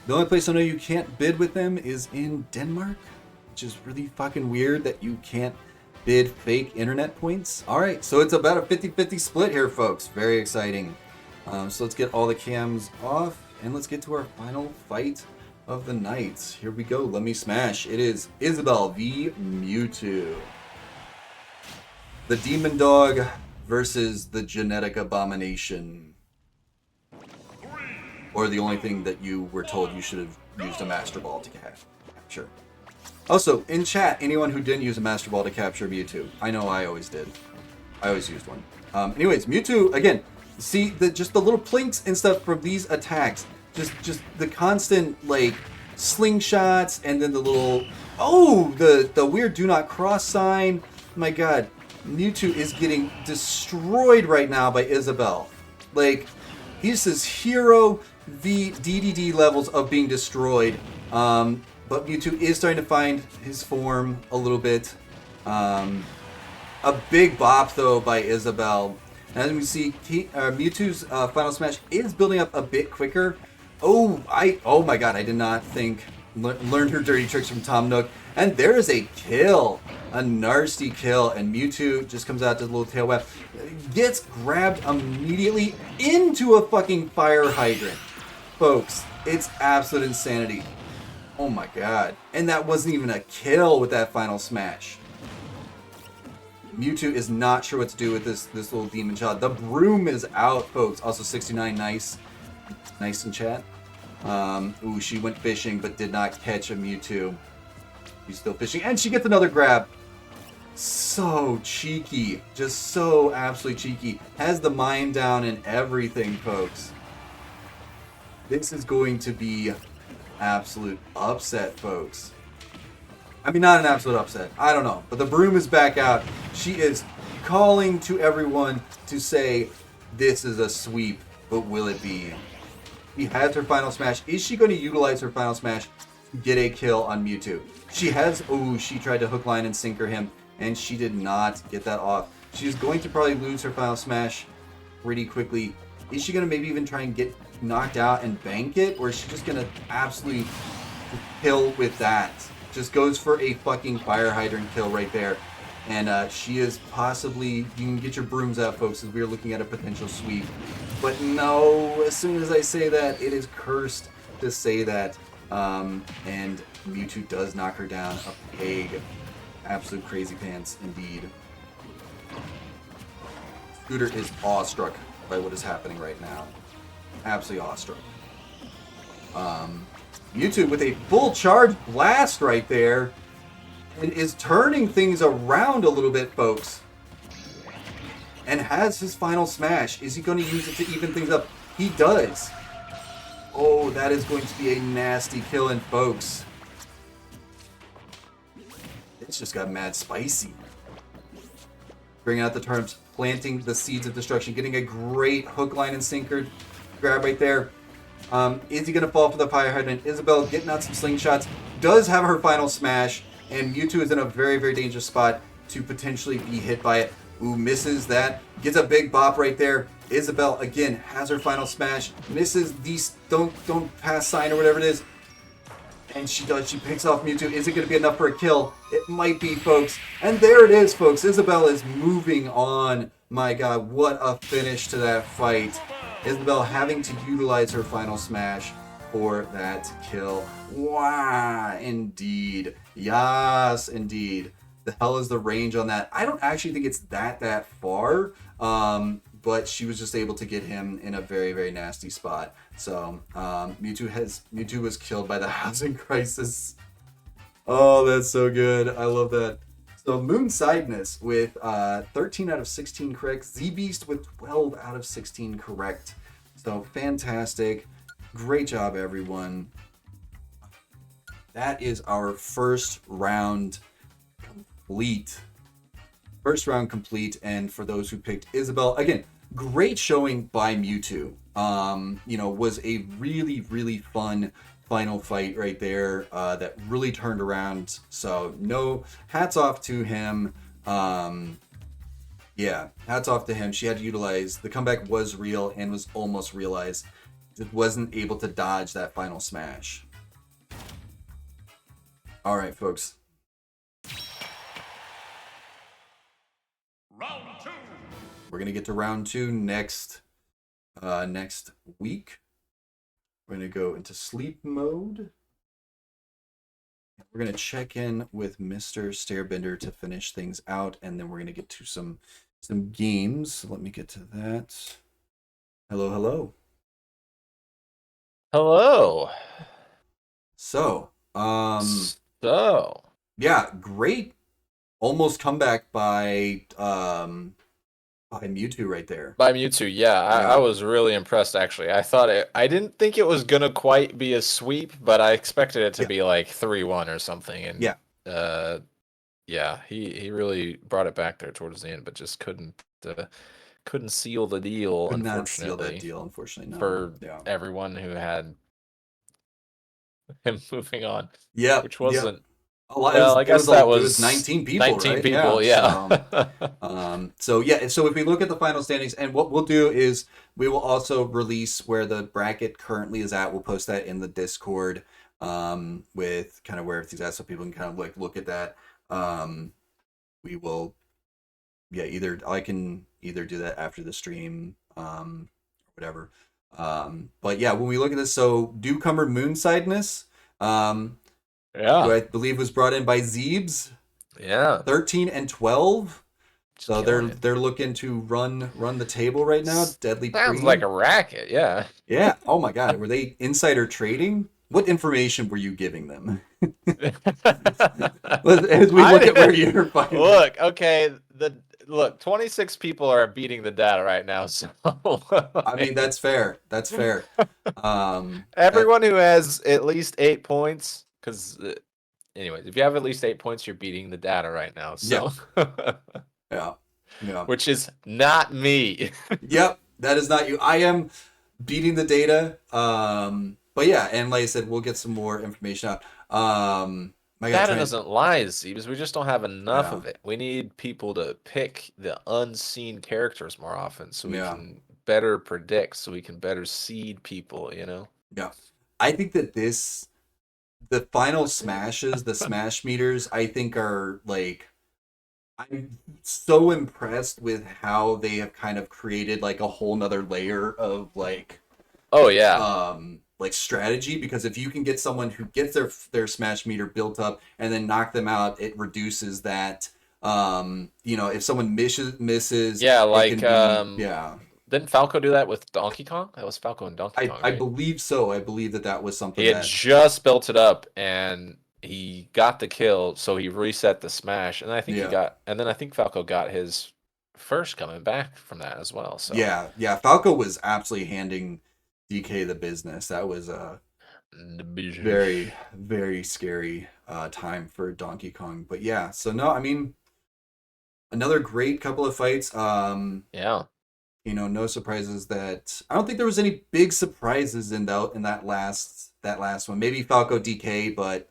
Speaker 1: The only place I know you can't bid with them is in Denmark, which is really fucking weird that you can't bid fake internet points. All right, so it's about a 50-50 split here, folks. Very exciting. So let's get all the cams off and let's get to our final fight of the night. Here we go. Let me smash. It is Isabel v Mewtwo. The Demon Dog versus the Genetic Abomination. Or the only thing that you were told you should have used a Master Ball to capture. Also, in chat, anyone who didn't use a Master Ball to capture Mewtwo. I know I always did. I always used one. Anyways, Mewtwo, again, see just the little plinks and stuff from these attacks. Just the constant, like, slingshots and then the little... Oh, the weird do not cross sign. My god. Mewtwo is getting destroyed right now by Isabel. Like, he's his hero v DDD levels of being destroyed. But Mewtwo is starting to find his form a little bit. A big bop, though, by Isabel. As we see, Mewtwo's Final Smash is building up a bit quicker. Oh my god, I did not think. Learned her dirty tricks from Tom Nook. And there is a kill. A nasty kill. And Mewtwo just comes out to the little tail whip. Gets grabbed immediately into a fucking fire hydrant. Folks, it's absolute insanity. Oh my god. And that wasn't even a kill with that Final Smash. Mewtwo is not sure what to do with this little demon child. The broom is out, folks. Also 69, nice. Nice in chat. Ooh, she went fishing but did not catch a Mewtwo. She's still fishing. And she gets another grab. So cheeky. Just so absolutely cheeky. Has the mind down and everything, folks. This is going to be absolute upset, folks. I mean, not an absolute upset. I don't know. But the broom is back out. She is calling to everyone to say, this is a sweep, but will it be? She has her Final Smash. Is she going to utilize her Final Smash to get a kill on Mewtwo? She has... Oh, she tried to hook, line, and sinker him, and she did not get that off. She's going to probably lose her Final Smash pretty quickly. Is she going to maybe even try and get knocked out and bank it? Or is she just going to absolutely kill with that? Just goes for a fucking fire hydrant kill right there. And she is possibly... You can get your brooms out, folks, as we're looking at a potential sweep. But no, as soon as I say that, it is cursed to say that. And Mewtwo does knock her down a peg. Absolute crazy pants, indeed. Scooter is awestruck by what is happening right now. Absolutely awestruck. Mewtwo with a full charge blast right there. And is turning things around a little bit, folks. And has his Final Smash. Is he going to use it to even things up? He does. Oh, that is going to be a nasty kill, and folks. It's just got mad spicy. Bringing out the terms, planting the seeds of destruction, getting a great hook, line, and sinker grab right there. Is he going to fall for the fire hydrant? Isabel getting out some slingshots. Does have her Final Smash. And Mewtwo is in a very, very dangerous spot to potentially be hit by it. Ooh, misses that. Gets a big bop right there. Isabel, again, has her Final Smash. Misses these don't pass sign or whatever it is. And she does. She picks off Mewtwo. Is it going to be enough for a kill? It might be, folks. And there it is, folks. Isabel is moving on. My god, what a finish to that fight. Isabel having to utilize her Final Smash for that kill. Wow, indeed. Yes, indeed. The hell is the range on that? I don't actually think it's that far, but she was just able to get him in a very, very nasty spot. So Mewtwo was killed by the housing crisis. Oh, that's so good. I love that. So Moon Sideness with 13 out of 16 correct. Z Beast with 12 out of 16 correct. So fantastic. Great job, everyone. That is our first round complete. First round complete. And for those who picked Isabel, again, great showing by Mewtwo. Was a really, really fun final fight right there that really turned around. So no, hats off to him. Yeah, hats off to him. She had to utilize the comeback was real and was almost realized. Just wasn't able to dodge that final smash. All right, folks.
Speaker 2: Round two.
Speaker 1: We're gonna get to round two next week. We're gonna go into sleep mode. We're gonna check in with Mr. Stairbender to finish things out, and then we're gonna get to some games. Let me get to that. Hello, hello.
Speaker 3: Hello.
Speaker 1: So,
Speaker 3: So,
Speaker 1: yeah, great, almost comeback by Mewtwo right there.
Speaker 3: by Mewtwo, yeah, I was really impressed actually. I didn't think it was gonna quite be a sweep, but I expected it to
Speaker 1: Yeah.
Speaker 3: be like 3-1 or something. And
Speaker 1: Yeah.
Speaker 3: yeah, he really brought it back there towards the end, but just couldn't seal the deal,
Speaker 1: Could not seal that
Speaker 3: unfortunately,
Speaker 1: deal, unfortunately. No.
Speaker 3: for
Speaker 1: Yeah.
Speaker 3: everyone who had him moving on.
Speaker 1: Yeah.
Speaker 3: Which wasn't.
Speaker 1: A lot.
Speaker 3: Well, I guess that
Speaker 1: it was
Speaker 3: was
Speaker 1: 19 people.
Speaker 3: 19
Speaker 1: right?
Speaker 3: people, yeah.
Speaker 1: So yeah, so if we look at the final standings, and what we'll do is we will also release where the bracket currently is at. We'll post that in the Discord with kind of where everything's at, so people can kind of like look at that. We will, yeah, I can either do that after the stream, whatever. But yeah, when we look at this, so Dewcomer Moonsideness,
Speaker 3: Yeah.
Speaker 1: who I believe was brought in by Zeebs.
Speaker 3: Yeah.
Speaker 1: 13 and 12. So
Speaker 3: killing it.
Speaker 1: they're looking to run the table right now. Deadly
Speaker 3: Sounds
Speaker 1: Premium.
Speaker 3: like a racket, yeah.
Speaker 1: Yeah. Oh my god. Were they insider trading? What information were you giving them? As we look at where you're fighting.
Speaker 3: Look, okay, 26 people are beating the data right now, so
Speaker 1: I mean, that's fair. That's fair.
Speaker 3: everyone who has at least 8 points, because anyways, if you have at least 8 points, you're beating the data right now. So
Speaker 1: Yeah.
Speaker 3: Which is not me.
Speaker 1: Yep, that is not you. I am beating the data. But yeah, and like I said, we'll get some more information out. My God,
Speaker 3: Data doesn't lie, Zeebs. We just don't have enough of it. We need people to pick the unseen characters more often, so we can better predict, so we can better seed people, you know?
Speaker 1: Yeah. I think that the final smashes, the smash meters, I think are like, I'm so impressed with how they have kind of created like a whole nother layer of like,
Speaker 3: oh yeah,
Speaker 1: like strategy, because if you can get someone who gets their smash meter built up and then knock them out, it reduces that. If someone misses,
Speaker 3: yeah, like
Speaker 1: yeah.
Speaker 3: Didn't Falco do that with Donkey Kong? That was Falco and Donkey Kong,
Speaker 1: I
Speaker 3: right?
Speaker 1: believe so. I believe that was something
Speaker 3: he had just built it up and he got the kill, so he reset the smash, and I think I think Falco got his first coming back from that as well. So
Speaker 1: yeah, Falco was absolutely handing DK the business. That was a very, very scary time for Donkey Kong. But yeah, so no, I mean, another great couple of fights.
Speaker 3: Yeah.
Speaker 1: No surprises that I don't think there was any big surprises in that last one. Maybe Falco DK, but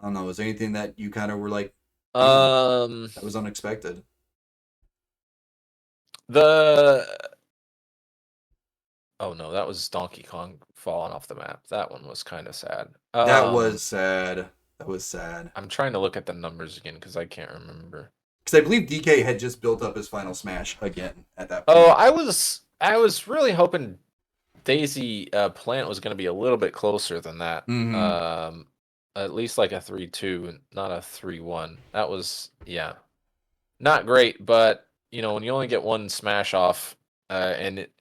Speaker 1: I don't know. Was there anything that you kind of were like, that was unexpected?
Speaker 3: Oh no, that was Donkey Kong falling off the map. That one was kind of sad.
Speaker 1: That was sad. That was sad.
Speaker 3: I'm trying to look at the numbers again because I can't remember.
Speaker 1: Because I believe DK had just built up his final smash again at that point.
Speaker 3: Oh, I was really hoping Daisy Plant was going to be a little bit closer than that.
Speaker 1: Mm-hmm.
Speaker 3: At least like a 3-2, not a 3-1. That was, yeah, not great. But when you only get one smash off, and it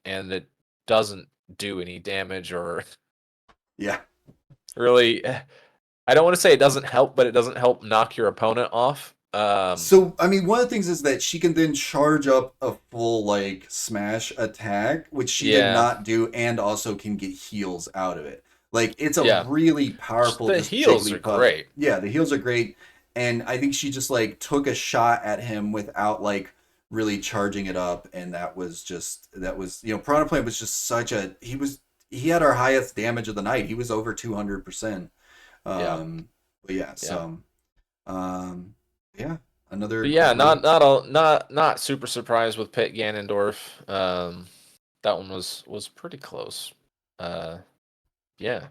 Speaker 3: doesn't do any damage or
Speaker 1: yeah,
Speaker 3: really I don't want to say it doesn't help, but it doesn't help knock your opponent off.
Speaker 1: So, I mean, one of the things is that she can then charge up a full like smash attack, which she did
Speaker 3: Yeah,
Speaker 1: not do, and also can get heals out of it. Like it's a
Speaker 3: yeah.
Speaker 1: really powerful
Speaker 3: The
Speaker 1: just
Speaker 3: heals are
Speaker 1: Jigglypuff.
Speaker 3: great.
Speaker 1: Yeah, the heals are great, and I think she just like took a shot at him without like really charging it up, and that was Piranha Plant was just such a he had our highest damage of the night. He was over 200%.
Speaker 3: Yeah,
Speaker 1: But yeah,
Speaker 3: yeah.
Speaker 1: so um yeah, another
Speaker 3: But yeah,
Speaker 1: great.
Speaker 3: not super surprised with Pit Ganondorf. That one was pretty close. Uh, yeah,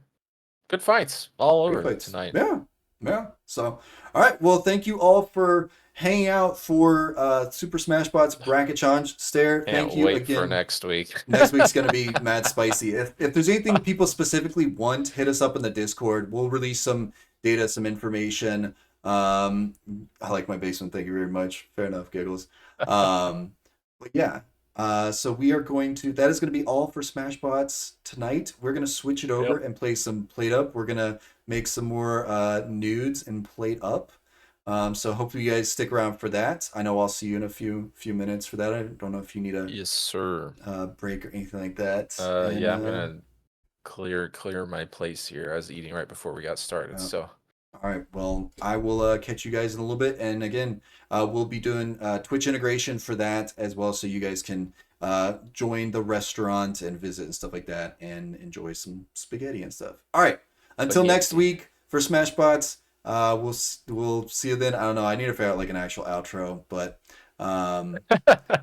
Speaker 3: good fights all
Speaker 1: Great
Speaker 3: over
Speaker 1: fights.
Speaker 3: tonight.
Speaker 1: Yeah. Yeah. So, all right. Well, thank you all for hanging out for Super Smash Bros. Bracket Challenge. Stare,
Speaker 3: Can't
Speaker 1: thank you
Speaker 3: wait for
Speaker 1: again.
Speaker 3: next week.
Speaker 1: Next week's going to be mad spicy. If there's anything people specifically want, hit us up in the Discord. We'll release some data, some information. I like my basement. Thank you very much. Fair enough, giggles. But yeah. So we are going to, that is going to be all for Smashbots tonight. We're going to switch it over
Speaker 3: Yep.
Speaker 1: and play some Plate Up. We're going to make some more nudes and Plate Up. So hopefully you guys stick around for that. I know I'll see you in a few minutes for that. I don't know if you need a
Speaker 3: Yes, sir.
Speaker 1: break or anything like that.
Speaker 3: Yeah, I'm
Speaker 1: And
Speaker 3: gonna clear my place here. I was eating right before we got started,
Speaker 1: uh,
Speaker 3: so
Speaker 1: all right. Well, I will catch you guys in a little bit. And again, we'll be doing Twitch integration for that as well, so you guys can join the restaurant and visit and stuff like that, and enjoy some spaghetti and stuff. All right. Until next
Speaker 3: spaghetti.
Speaker 1: week for Smashbots. We'll see you then. I don't know. I need to figure out like an actual outro, but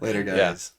Speaker 1: later,
Speaker 3: Yeah.
Speaker 1: guys.